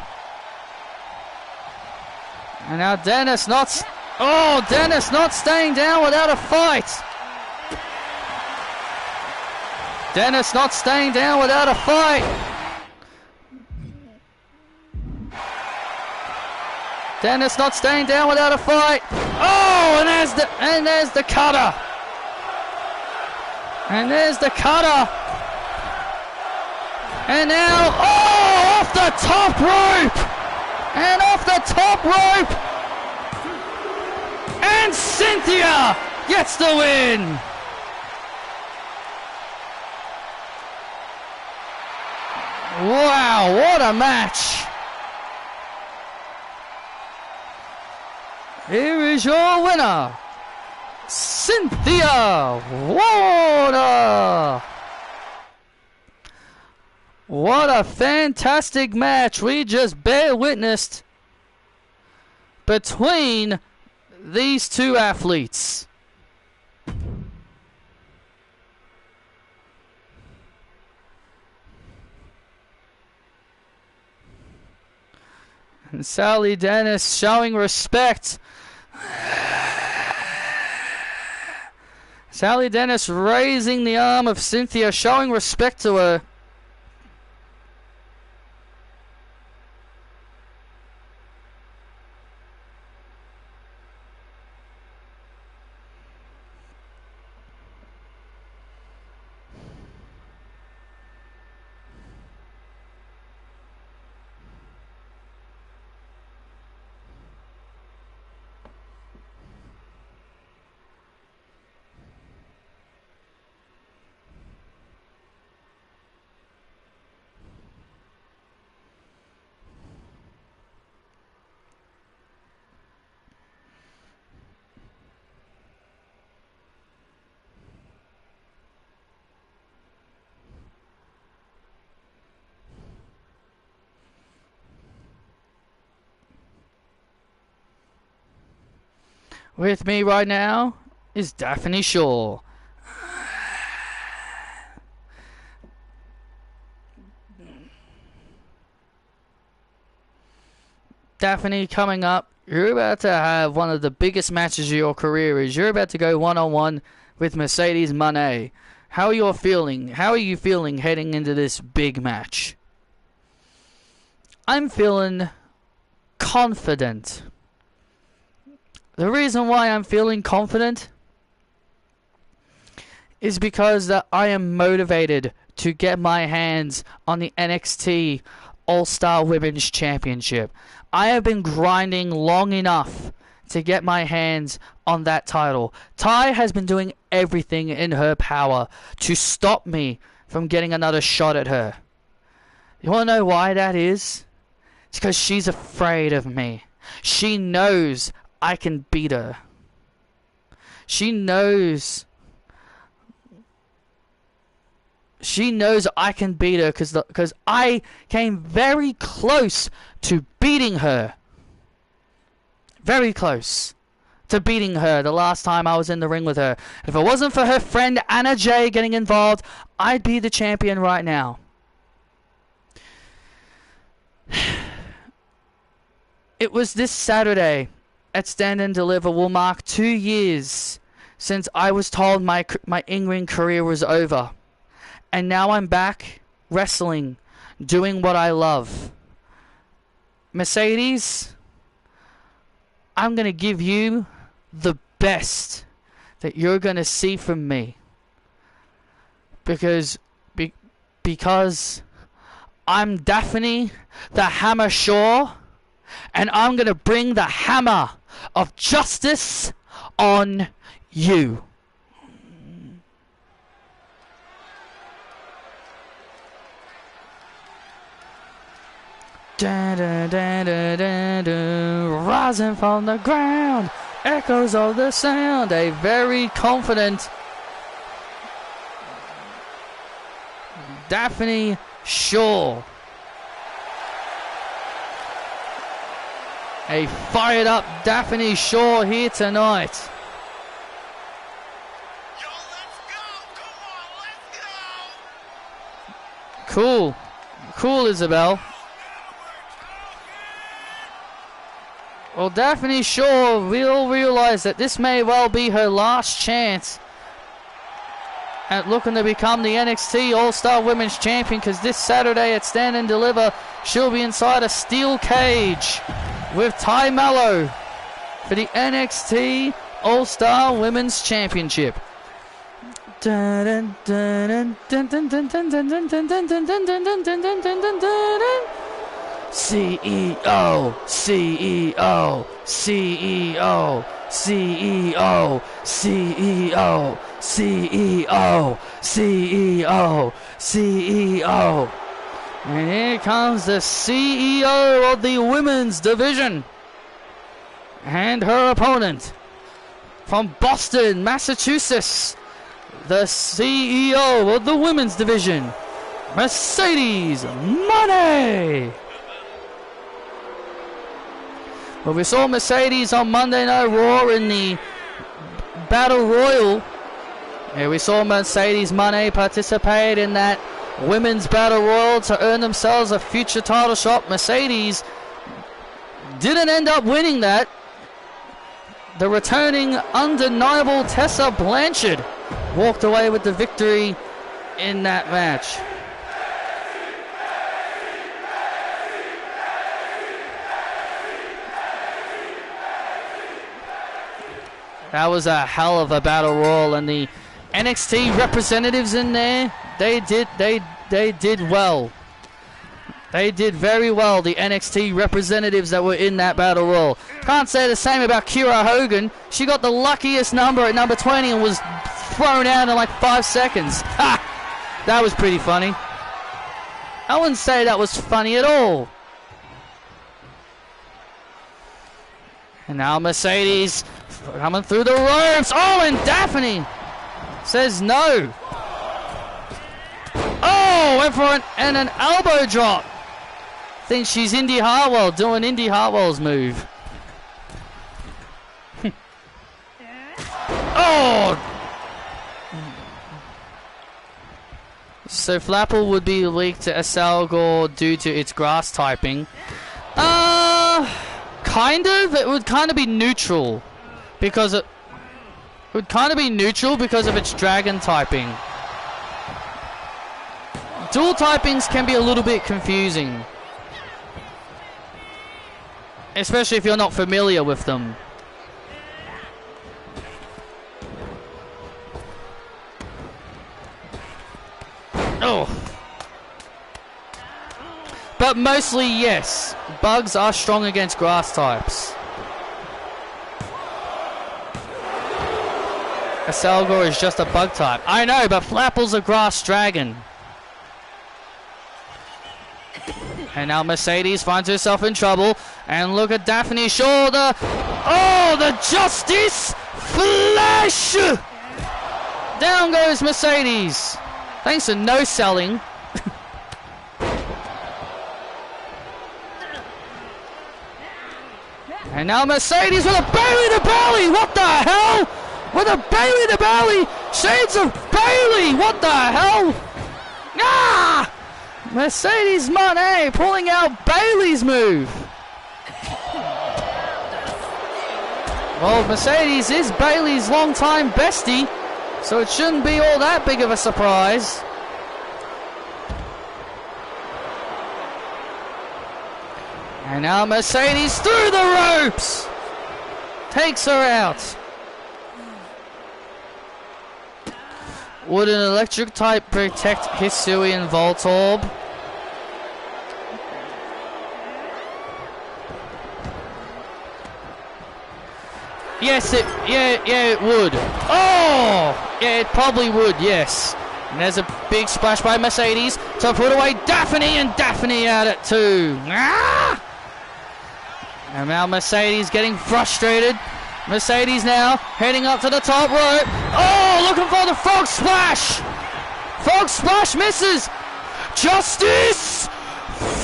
And now Dennis not staying down without a fight. Dennis not staying down without a fight. Dennis not staying down without a fight. Oh, and there's the cutter. And there's the cutter. And now, oh, off the top rope. And off the top rope. And Cynthia gets the win. Wow, what a match. Here is your winner, Cynthia Warner. What a fantastic match we just witnessed between these two athletes. And Sally Dennis showing respect. Sally Dennis raising the arm of Cynthia, showing respect to her. With me right now is Daphne Shaw. Daphne, coming up, you're about to have one of the biggest matches of your career. You're about to go one-on-one with Mercedes Moné. How are you feeling? How are you feeling heading into this big match? I'm feeling confident. The reason why I'm feeling confident is because that I am motivated to get my hands on the NXT All-Star Women's Championship. I have been grinding long enough to get my hands on that title. Ty has been doing everything in her power to stop me from getting another shot at her. You want to know why that is? It's because she's afraid of me. She knows I can beat her. She knows I can beat her because I came very close to beating her. Very close to beating her the last time I was in the ring with her. If it wasn't for her friend Anna Jay getting involved, I'd be the champion right now. It was this Saturday at Stand and Deliver will mark 2 years since I was told my in-ring career was over. And now I'm back wrestling, doing what I love. Mercedes, I'm going to give you the best that you're going to see from me. Because I'm Daphne the Hammer Shaw, and I'm going to bring the hammer of justice on you. Da, da, da, da, da, da. Rising from the ground, echoes of the sound. A very confident Daphne Shaw. A fired up Daphne Shaw here tonight. Yo, let's go! Come on, let's go! Cool. Cool, Isabel. Well, Daphne Shaw will realise that this may well be her last chance at looking to become the NXT All-Star Women's Champion, because this Saturday at Stand and Deliver, she'll be inside a steel cage with Ty Mello for the NXT All-Star Women's Championship. CEO, CEO, CEO, CEO, CEO, CEO, CEO, CEO. And here comes the CEO of the women's division. And her opponent from Boston, Massachusetts, the CEO of the women's division, Mercedes Moné. Well, we saw Mercedes on Monday Night Raw in the Battle Royal. Yeah, we saw Mercedes Moné participate in that Women's Battle Royal to earn themselves a future title shot. Mercedes didn't end up winning that. The returning undeniable Tessa Blanchard walked away with the victory in that match. That was a hell of a battle royal, and the NXT representatives in there, they did well. They did very well, the NXT representatives that were in that battle royal. Can't say the same about Kiera Hogan. She got the luckiest number at number 20 and was thrown out in like 5 seconds. Ha! That was pretty funny. I wouldn't say that was funny at all. And now Mercedes coming through the ropes. Oh, and Daphne says no. Oh, went for an elbow drop. Thinks she's Indy Hartwell doing Indy Hartwell's move. Oh! So Flapple would be weak to Asalgor due to its grass typing. Kind of. It would kind of be neutral because it would kind of be neutral because of its dragon typing. Dual typings can be a little bit confusing, especially if you're not familiar with them. Oh. But mostly, yes. Bugs are strong against grass types. Asalgor is just a bug type. I know, but Flapple's a grass dragon. And now Mercedes finds herself in trouble. And look at Daphne's shoulder. Oh, the Justice Flash! Down goes Mercedes. Thanks to no selling. And now Mercedes with a Bailey to Bailey. What the hell? With a Bailey to Bailey. Shades of Bailey. What the hell? Ah! Mercedes Moné pulling out Bailey's move. Well, Mercedes is Bailey's longtime bestie, so it shouldn't be all that big of a surprise. And now Mercedes through the ropes! Takes her out. Would an electric type protect Hisui and Voltorb? Yes, it would. Oh! Yeah, it probably would, yes. And there's a big splash by Mercedes to put away Daphne, and Daphne at it too. Ah! And now Mercedes getting frustrated. Mercedes now heading up to the top rope. Oh, looking for the frog splash. Frog splash misses. Justice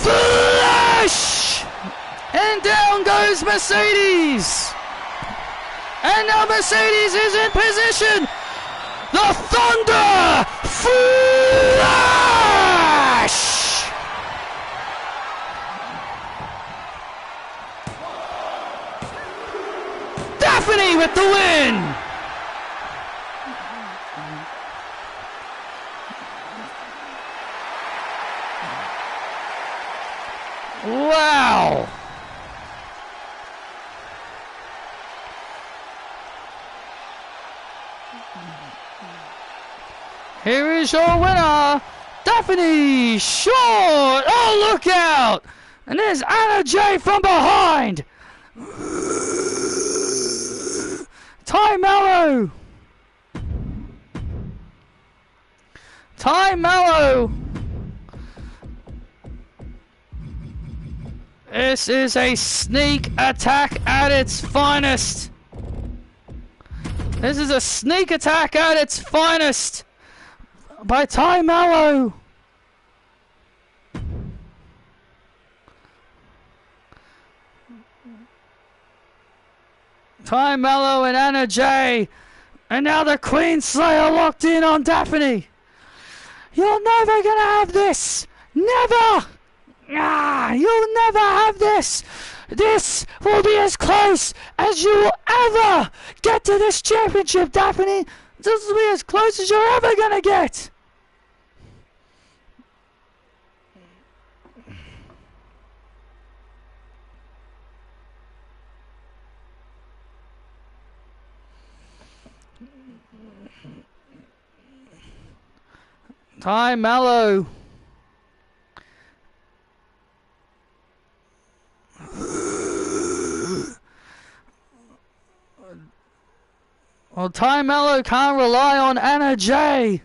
Flash! And down goes Mercedes. And now Mercedes is in position. The Thunder Flash! Daphne with the win! Wow! Here is your winner, Daphne Short! Oh, look out! And there's Anna J from behind! Ty Mello! Ty Mello! This is a sneak attack at its finest! This is a sneak attack at its finest! By Ty Mello! Ty Mello and Anna J. And now the Queen Slayer locked in on Daphne. You're never gonna have this! Never! Ah, you'll never have this! This will be as close as you will ever get to this championship, Daphne! This will be as close as you're ever gonna get! Ty Mello. Well, Ty Mello can't rely on Anna J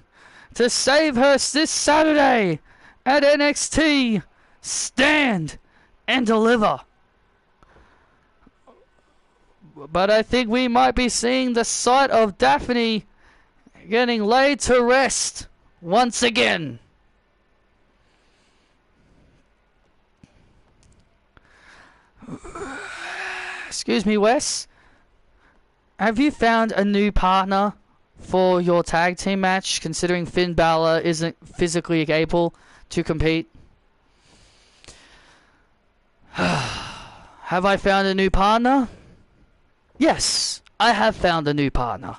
to save her this Saturday at NXT Stand and Deliver. But I think we might be seeing the sight of Daphne getting laid to rest once again. Excuse me, Wes. have you found a new partner for your tag team match, considering Finn Balor isn't physically able to compete? Have I found a new partner? Yes, I have found a new partner.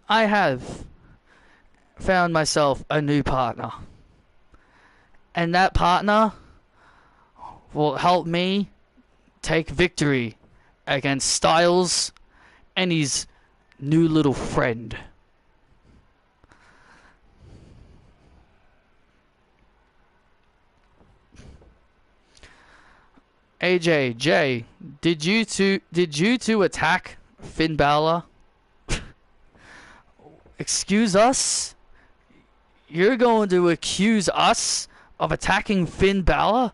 I have found myself a new partner. And that partner will help me take victory against Styles and his new little friend. AJ, Jay, did you two attack Finn Balor? Excuse us? You're going to accuse us of attacking Finn Balor?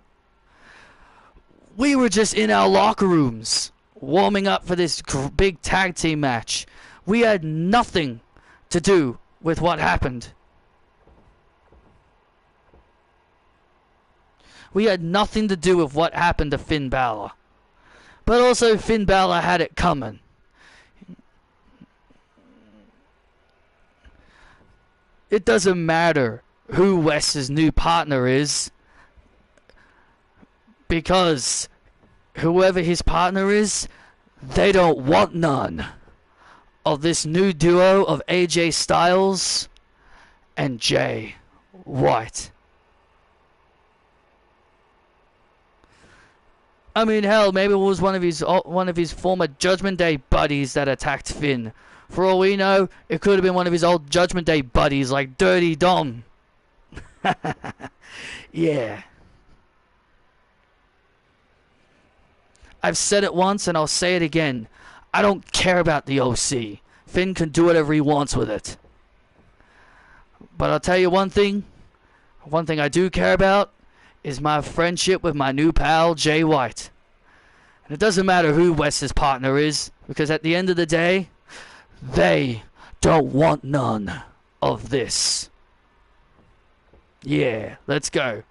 We were just in our locker rooms, warming up for this big tag team match. We had nothing to do with what happened. We had nothing to do with what happened to Finn Balor. But also, Finn Balor had it coming. It doesn't matter who Wes's new partner is, because whoever his partner is, they don't want none of this new duo of AJ Styles and Jay White. I mean, hell, maybe it was one of his former Judgment Day buddies that attacked Finn. For all we know, it could have been one of his old Judgment Day buddies like Dirty Dom. Yeah. I've said it once and I'll say it again. I don't care about the OC. Finn can do whatever he wants with it. But I'll tell you one thing. One thing I do care about is my friendship with my new pal, Jay White. And it doesn't matter who Wes's partner is, because at the end of the day, they don't want none of this. Yeah, let's go.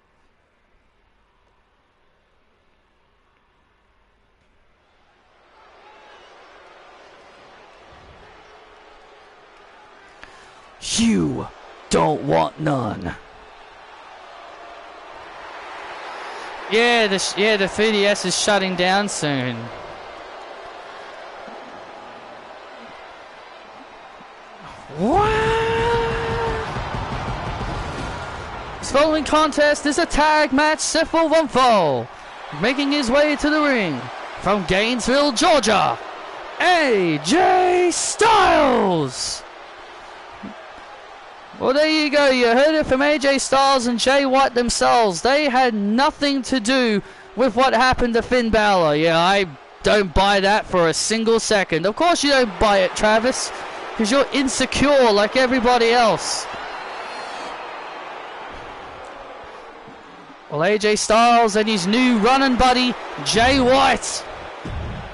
You don't want none. Yeah, the 3DS is shutting down soon. What? This following contest is a tag match set for one fall. Making his way to the ring from Gainesville, Georgia, AJ Styles. Well, there you go. You heard it from AJ Styles and Jay White themselves. They had nothing to do with what happened to Finn Balor. Yeah, I don't buy that for a single second. Of course you don't buy it, Travis, because you're insecure like everybody else. Well, AJ Styles and his new running buddy, Jay White,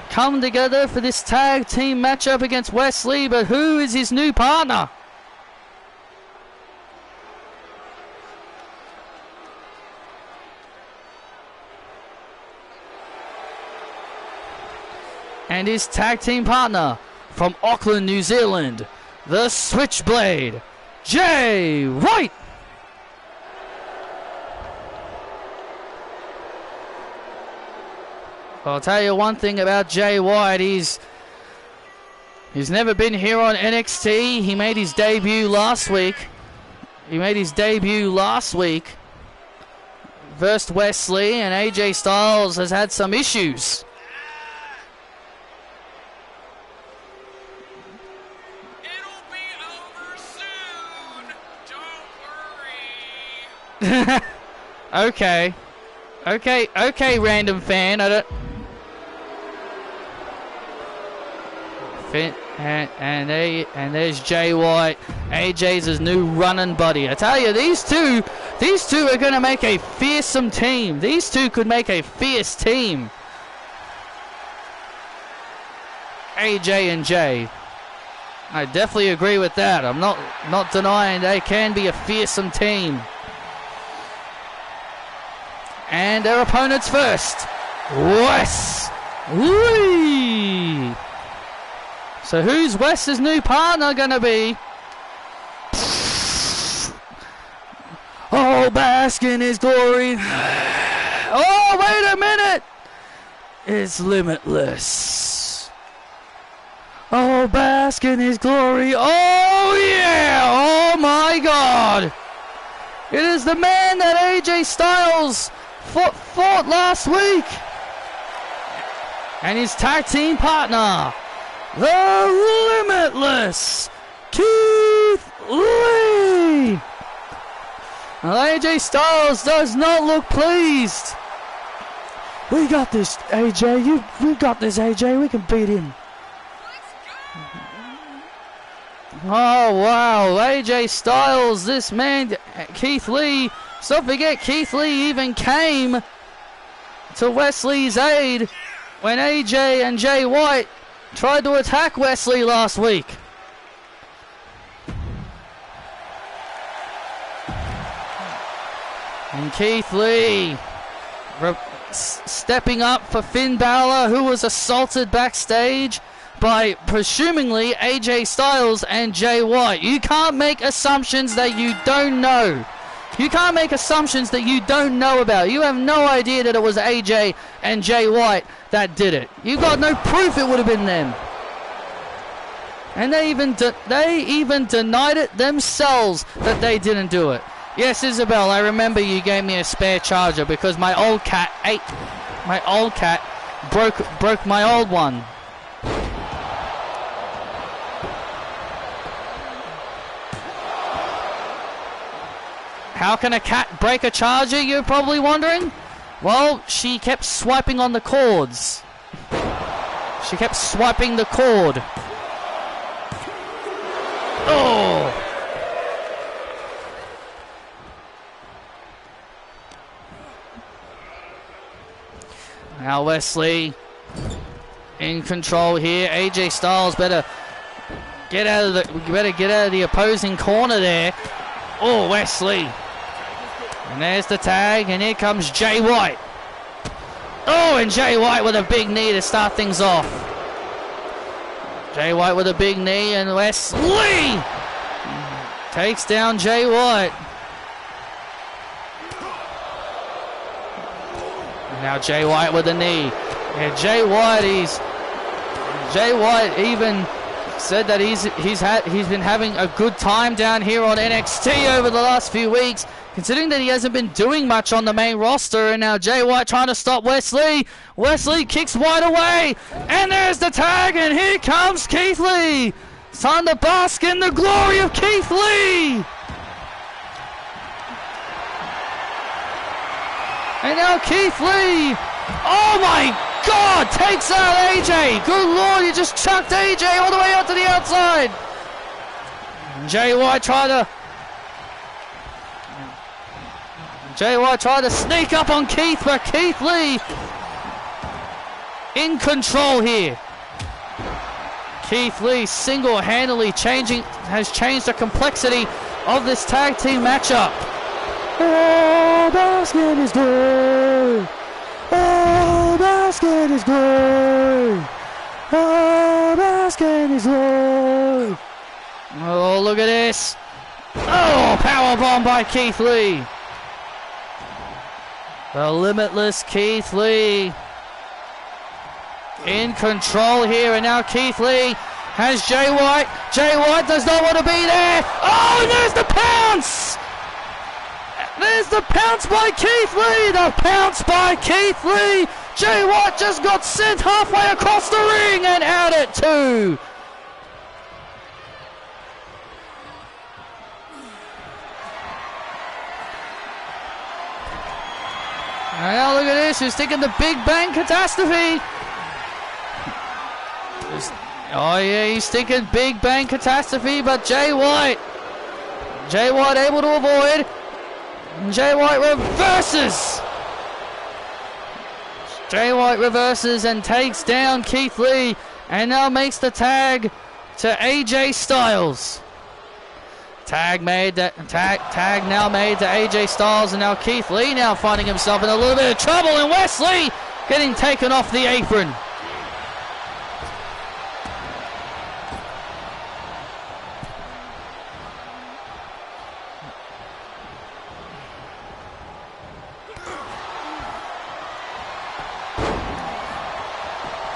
come together for this tag team matchup against Wesley, but who is his new partner? And his tag team partner from Auckland, New Zealand, the Switchblade, Jay White. I'll tell you one thing about Jay White. He's never been here on NXT. He made his debut last week. Versed Wesley, and AJ Styles has had some issues. Okay, random fan. I don't. And there's Jay White. AJ's his new running buddy. I tell you, these two are gonna make a fearsome team. These two could make a fierce team. AJ and Jay. I definitely agree with that. I'm not denying they can be a fearsome team. And their opponents first. Wes Lee. So who's Wes's new partner going to be? Oh, bask in his glory. Oh, wait a minute. It's Limitless. Oh, bask in his glory. Oh, yeah. Oh, my God. It is the man that AJ Styles fought last week. And his tag team partner, the Limitless Keith Lee. Well, AJ Styles does not look pleased. We got this, AJ. We got this, AJ. We can beat him. Oh, wow. AJ Styles, this man, Keith Lee. Don't forget, Keith Lee even came to Wesley's aid when AJ and Jay White tried to attack Wesley last week. And Keith Lee stepping up for Finn Balor, who was assaulted backstage by presumably AJ Styles and Jay White. You can't make assumptions that you don't know. You can't make assumptions that you don't know about. You have no idea that it was AJ and Jay White that did it. You got no proof it would have been them. And they even denied it themselves that they didn't do it. Yes, Isabel, I remember you gave me a spare charger because my old cat broke my old one. How can a cat break a charger, you're probably wondering? Well, she kept swiping on the cords. She kept swiping the cord. Oh! Now Wesley in control here. AJ Styles better get out of the opposing corner there. Oh, Wesley. And there's the tag, and here comes Jay White. Oh, and Jay White with a big knee to start things off. Jay White with a big knee, and Wesley takes down Jay White. And now Jay White with a knee. Yeah, Jay White even said that he's been having a good time down here on NXT over the last few weeks, considering that he hasn't been doing much on the main roster. And now Jay White trying to stop Wesley. Wesley kicks White away, and there's the tag, and here comes Keith Lee. It's time to bask in the glory of Keith Lee. And now Keith Lee, oh my God, takes out AJ. Good Lord, you just chucked AJ all the way out to the outside. Jay White tried to sneak up on Keith, but Keith Lee in control here. Keith Lee single-handedly has changed the complexity of this tag team matchup. Oh, basket is good. Oh, basket is good. Oh, basket is good. Oh, look at this. Oh, powerbomb by Keith Lee. The Limitless Keith Lee in control here, and now Keith Lee has Jay White. Jay White does not want to be there. Oh, and there's the pounce. There's the pounce by Keith Lee. The pounce by Keith Lee. Jay White just got sent halfway across the ring and out at 2. Now look at this. He's taking the Big Bang Catastrophe. Oh yeah, he's thinking Big Bang Catastrophe, but Jay White able to avoid. Jay White reverses. Jay White reverses and takes down Keith Lee. and now makes the tag to AJ Styles. Tag now made to AJ Styles, and now Keith Lee now finding himself in a little bit of trouble, and Wesley getting taken off the apron.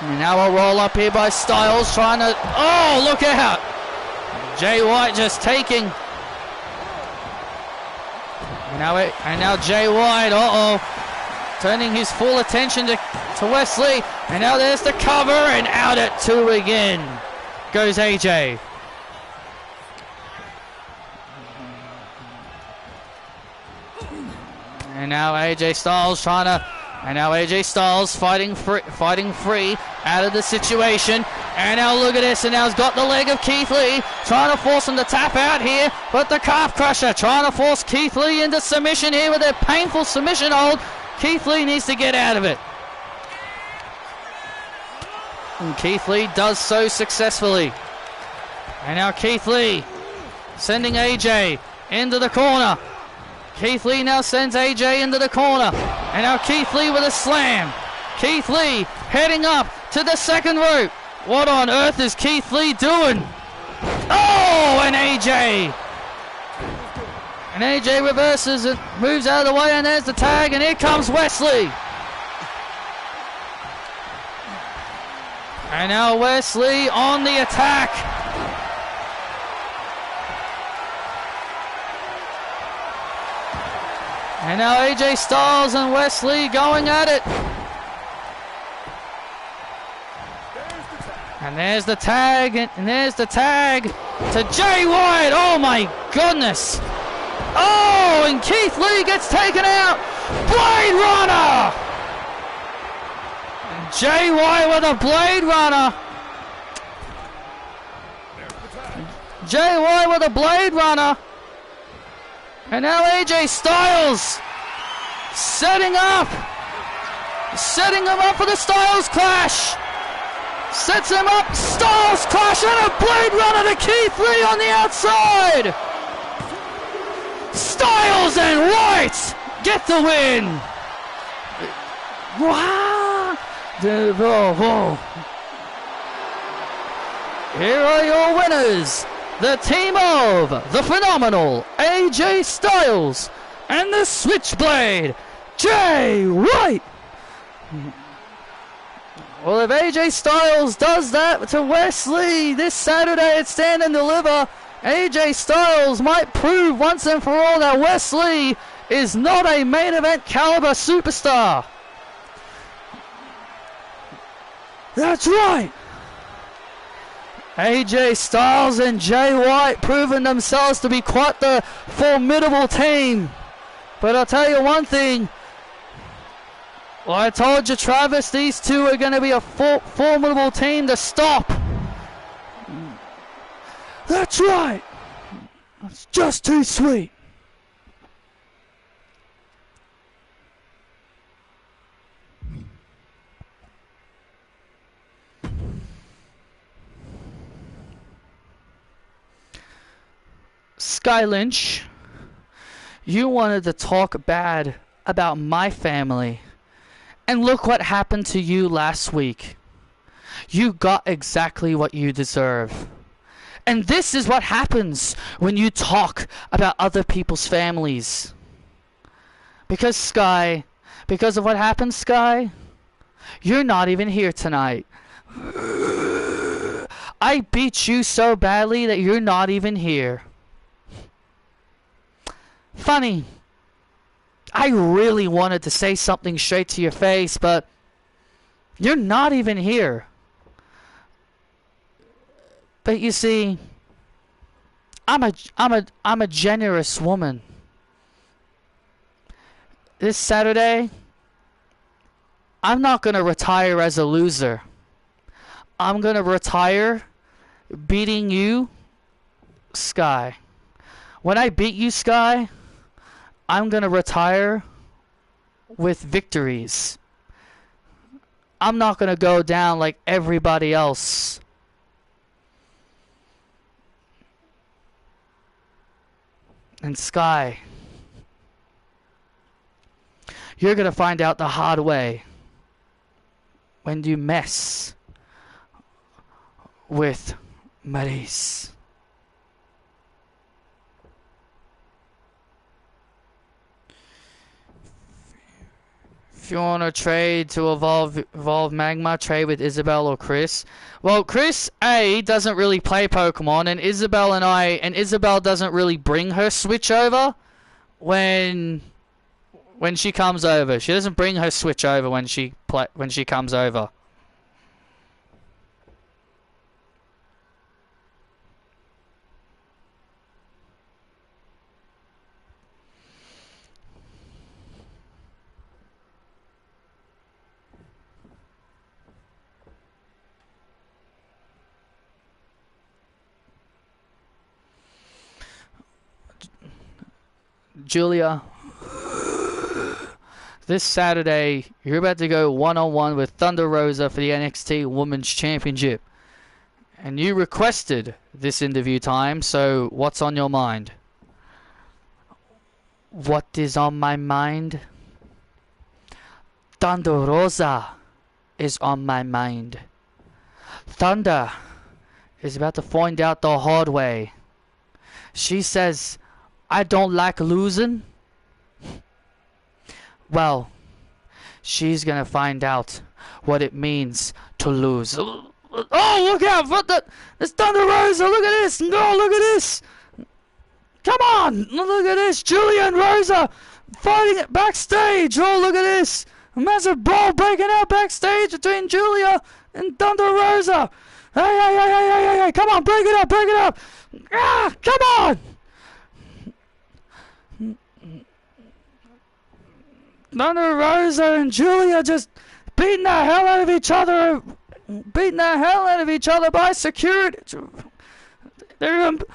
And now a roll up here by Styles, trying to, oh, look out. Jay White just taking. And now Jay White, turning his full attention to Wesley. And now there's the cover, and out at 2 again goes AJ. And now AJ Styles AJ Styles fighting free out of the situation. And now look at this, and now he's got the leg of Keith Lee, trying to force him to tap out here, but the calf crusher trying to force Keith Lee into submission here with a painful submission hold. Keith Lee needs to get out of it. And Keith Lee does so successfully. And now Keith Lee sending AJ into the corner. Keith Lee now sends AJ into the corner. And now Keith Lee with a slam. Keith Lee heading up to the second rope. What on earth is Keith Lee doing? Oh, and AJ. And AJ reverses and moves out of the way, and there's the tag, and here comes Wesley. And now Wesley on the attack. And now AJ Styles and Wesley going at it. And there's the tag, and there's the tag to Jay White. Oh my goodness. Oh, and Keith Lee gets taken out. Blade Runner. And Jay White with a Blade Runner. Jay White with a Blade Runner. And now AJ Styles setting him up for the Styles Clash. Sets him up, Styles Clash, and a Blade Runner to Keith Lee on the outside. Styles and White get the win. Wow. Here are your winners. The team of the phenomenal AJ Styles and the Switchblade, Jay White. Well, if AJ Styles does that to Wesley this Saturday at Stand and Deliver, AJ Styles might prove once and for all that Wesley is not a main event caliber superstar. That's right. AJ Styles and Jay White proving themselves to be quite the formidable team. But I'll tell you one thing. Well, I told you, Travis, these two are going to be a formidable team to stop. That's right. That's just too sweet. Sky Lynch, you wanted to talk bad about my family. And look what happened to you last week. You got exactly what you deserve. And this is what happens when you talk about other people's families. Because Sky, because of what happened, Sky, you're not even here tonight. I beat you so badly that you're not even here. Funny. I really wanted to say something straight to your face, but you're not even here. But you see, I'm a generous woman. This Saturday, I'm not going to retire as a loser. I'm going to retire beating you, Sky. When I beat you, Sky, I'm going to retire with victories. I'm not going to go down like everybody else. And Sky, you're going to find out the hard way when you mess with Maurice. If you want to trade to evolve Magma, trade with Isabel or Chris. Well, Chris A doesn't really play Pokemon, and Isabel doesn't really bring her Switch over when she comes over. She doesn't bring her Switch over when she comes over. Julia, this Saturday, you're about to go one-on-one with Thunder Rosa for the NXT Women's Championship. And you requested this interview time, so what's on your mind? What is on my mind? Thunder Rosa is on my mind. Thunder is about to find out the hard way. She says, I don't like losing. Well, she's gonna find out what it means to lose. Oh, look out! It's Thunder Rosa! Look at this! No, look at this! Come on! Look at this! Julia and Rosa fighting it backstage! Oh, look at this! A massive brawl breaking out backstage between Julia and Thunder Rosa! Hey! Come on, break it up! Break it up! Ah! Come on! Thunder Rosa and Julia just beating the hell out of each other by security. God,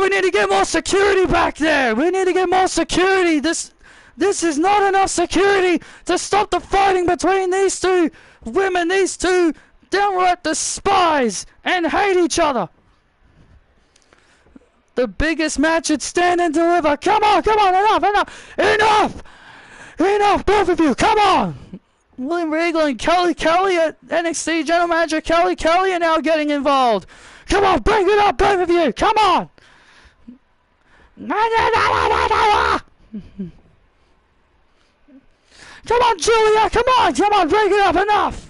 we need to get more security back there. We need to get more security. This is not enough security to stop the fighting between these two women. These two downright despise and hate each other. The biggest match at Stand and Deliver. Come on, enough, both of you, come on. William Regal and Kelly at NXT General Manager Kelly are now getting involved. Come on, break it up, both of you, come on. Come on, Julia, come on, break it up, enough.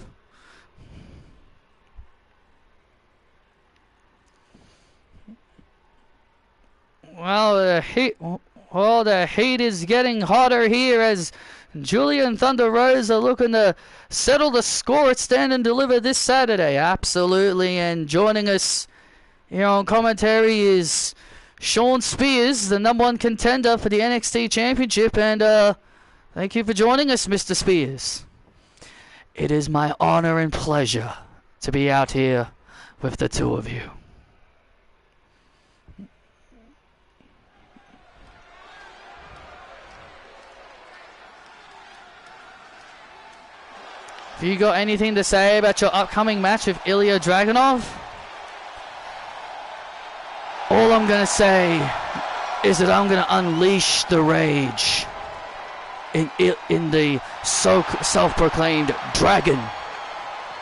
Well, the heat is getting hotter here as Julia and Thunder Rosa are looking to settle the score at Stand and Deliver this Saturday. Absolutely. And joining us here on commentary is Sean Spears, the #1 contender for the NXT Championship. And thank you for joining us, Mr. Spears. It is my honor and pleasure to be out here with the two of you. Have you got anything to say about your upcoming match with Ilya Dragunov? All I'm going to say is that I'm going to unleash the rage in the self-proclaimed dragon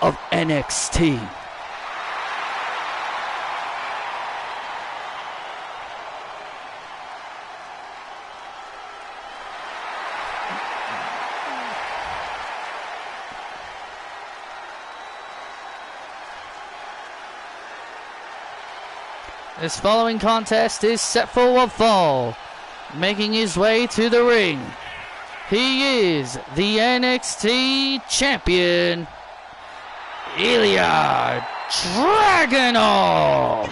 of NXT. This following contest is set for one fall. Making his way to the ring, he is the NXT champion, Ilya Dragunov.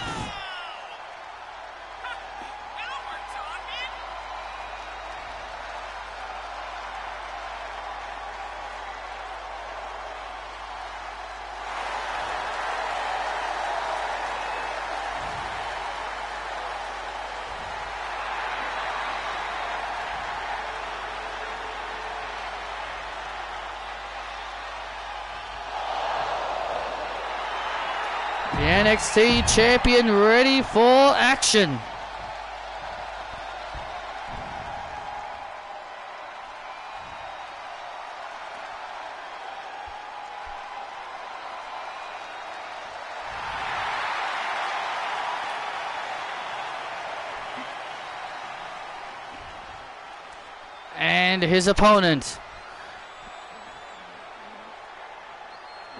The NXT champion ready for action. And his opponent,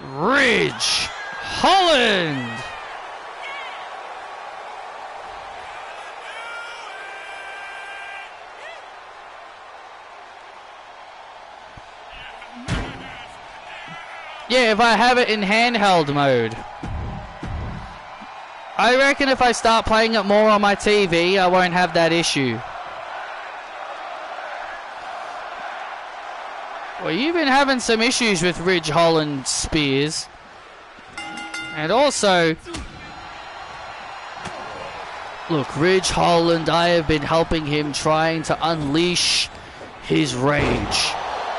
Ridge Holland. Yeah, if I have it in handheld mode. I reckon if I start playing it more on my TV, I won't have that issue. Well, you've been having some issues with Ridge Holland spears. And also, look, Ridge Holland, I have been helping him trying to unleash his rage.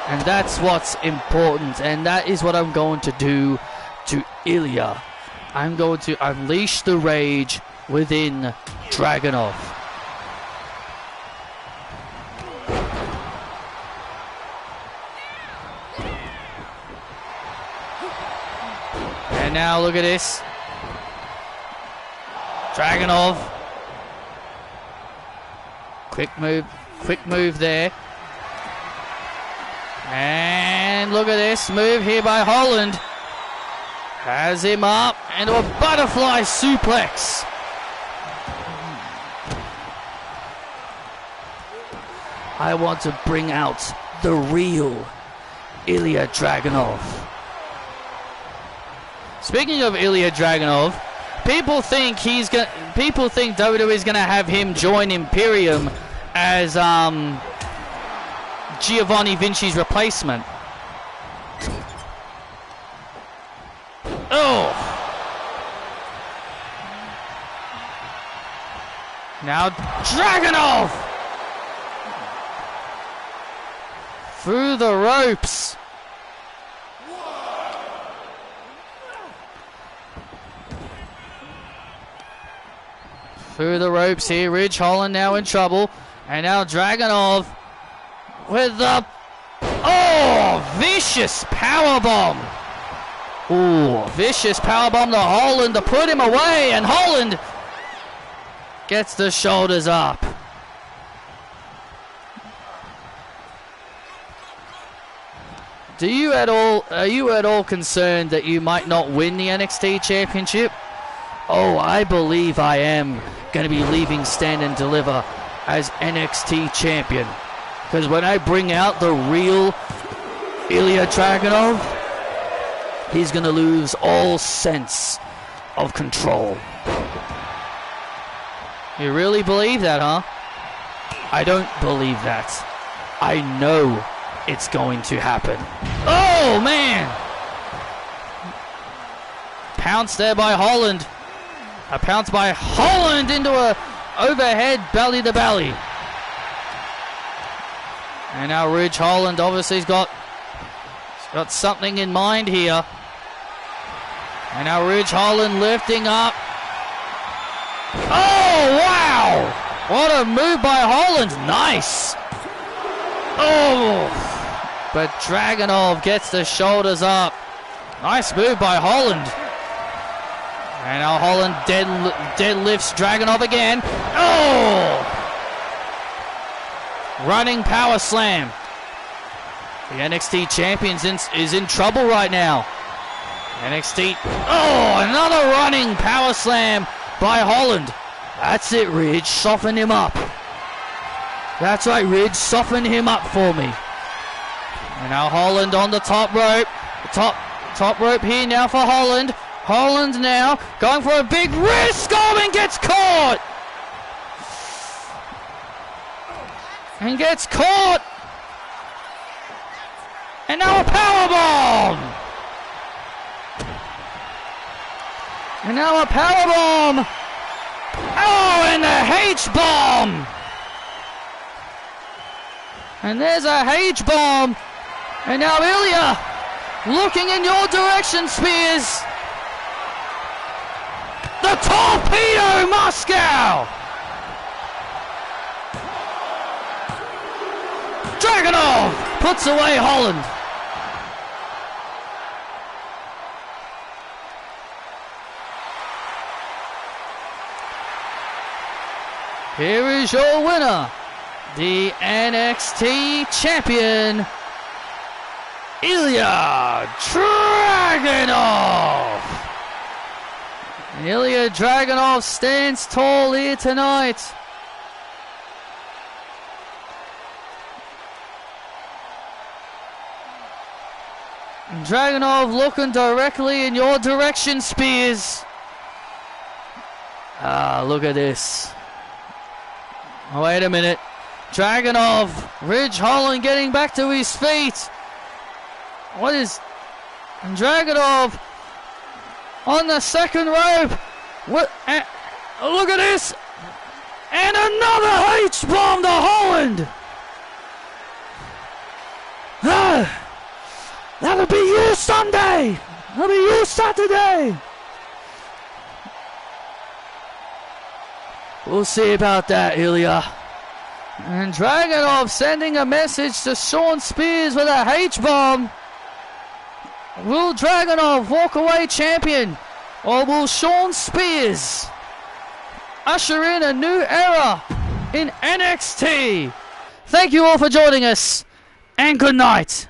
And that's what's important. And that is what I'm going to do to Ilya. I'm going to unleash the rage within Dragunov. And now look at this. Dragunov. Quick move there. And look at this move here by Holland. Has him up into a butterfly suplex. I want to bring out the real Ilya Dragunov. Speaking of Ilya Dragunov, people think WWE is gonna have him join Imperium as Giovanni Vinci's replacement. Oh! Now Dragunov! Through the ropes. Through the ropes here, Ridge Holland now in trouble. And now Dragunov with the... Oh! Vicious powerbomb! Ooh, vicious powerbomb to Holland to put him away, and Holland gets the shoulders up. Are you at all concerned that you might not win the NXT Championship? Oh, I believe I am going to be leaving Stand and Deliver as NXT Champion. Because when I bring out the real Ilya Dragunov, he's going to lose all sense of control. You really believe that, huh? I don't believe that. I know it's going to happen. Oh, man! Pounce there by Holland. A pounce by Holland into a overhead belly to belly. And now Ridge Holland obviously has got something in mind here. And now Ridge Holland lifting up. Oh, wow! What a move by Holland. Nice. Oh, but Dragunov gets the shoulders up. Nice move by Holland. And now Holland deadlifts Dragunov again. Oh! Running power slam. The NXT champion is in trouble right now. NXT. Oh, another running power slam by Holland. That's it, Ridge. Soften him up. That's right, Ridge. Soften him up for me. And now Holland on the top rope. Top rope here now for Holland. Holland now going for a big risk. Oh, and gets caught. And gets caught. And now a powerbomb. And now a powerbomb. Oh, and a H-bomb. And there's a H-bomb. And now Ilya looking in your direction, Spears. The Torpedo Moscow! Dragunov puts away Holland. Here is your winner, the NXT champion, Ilya Dragunov. Ilya Dragunov stands tall here tonight. Dragunov looking directly in your direction, Spears. Ah, look at this. Oh, wait a minute. Dragunov, Ridge Holland getting back to his feet. What is... Dragunov on the second rope. What? Look at this. And another H-bomb to Holland. That'll be you Sunday. That'll be you Saturday. We'll see about that, Ilya. And Dragunov sending a message to Shawn Spears with a H-bomb. Will Dragunov walk away champion? Or will Shawn Spears usher in a new era in NXT? Thank you all for joining us. And good night.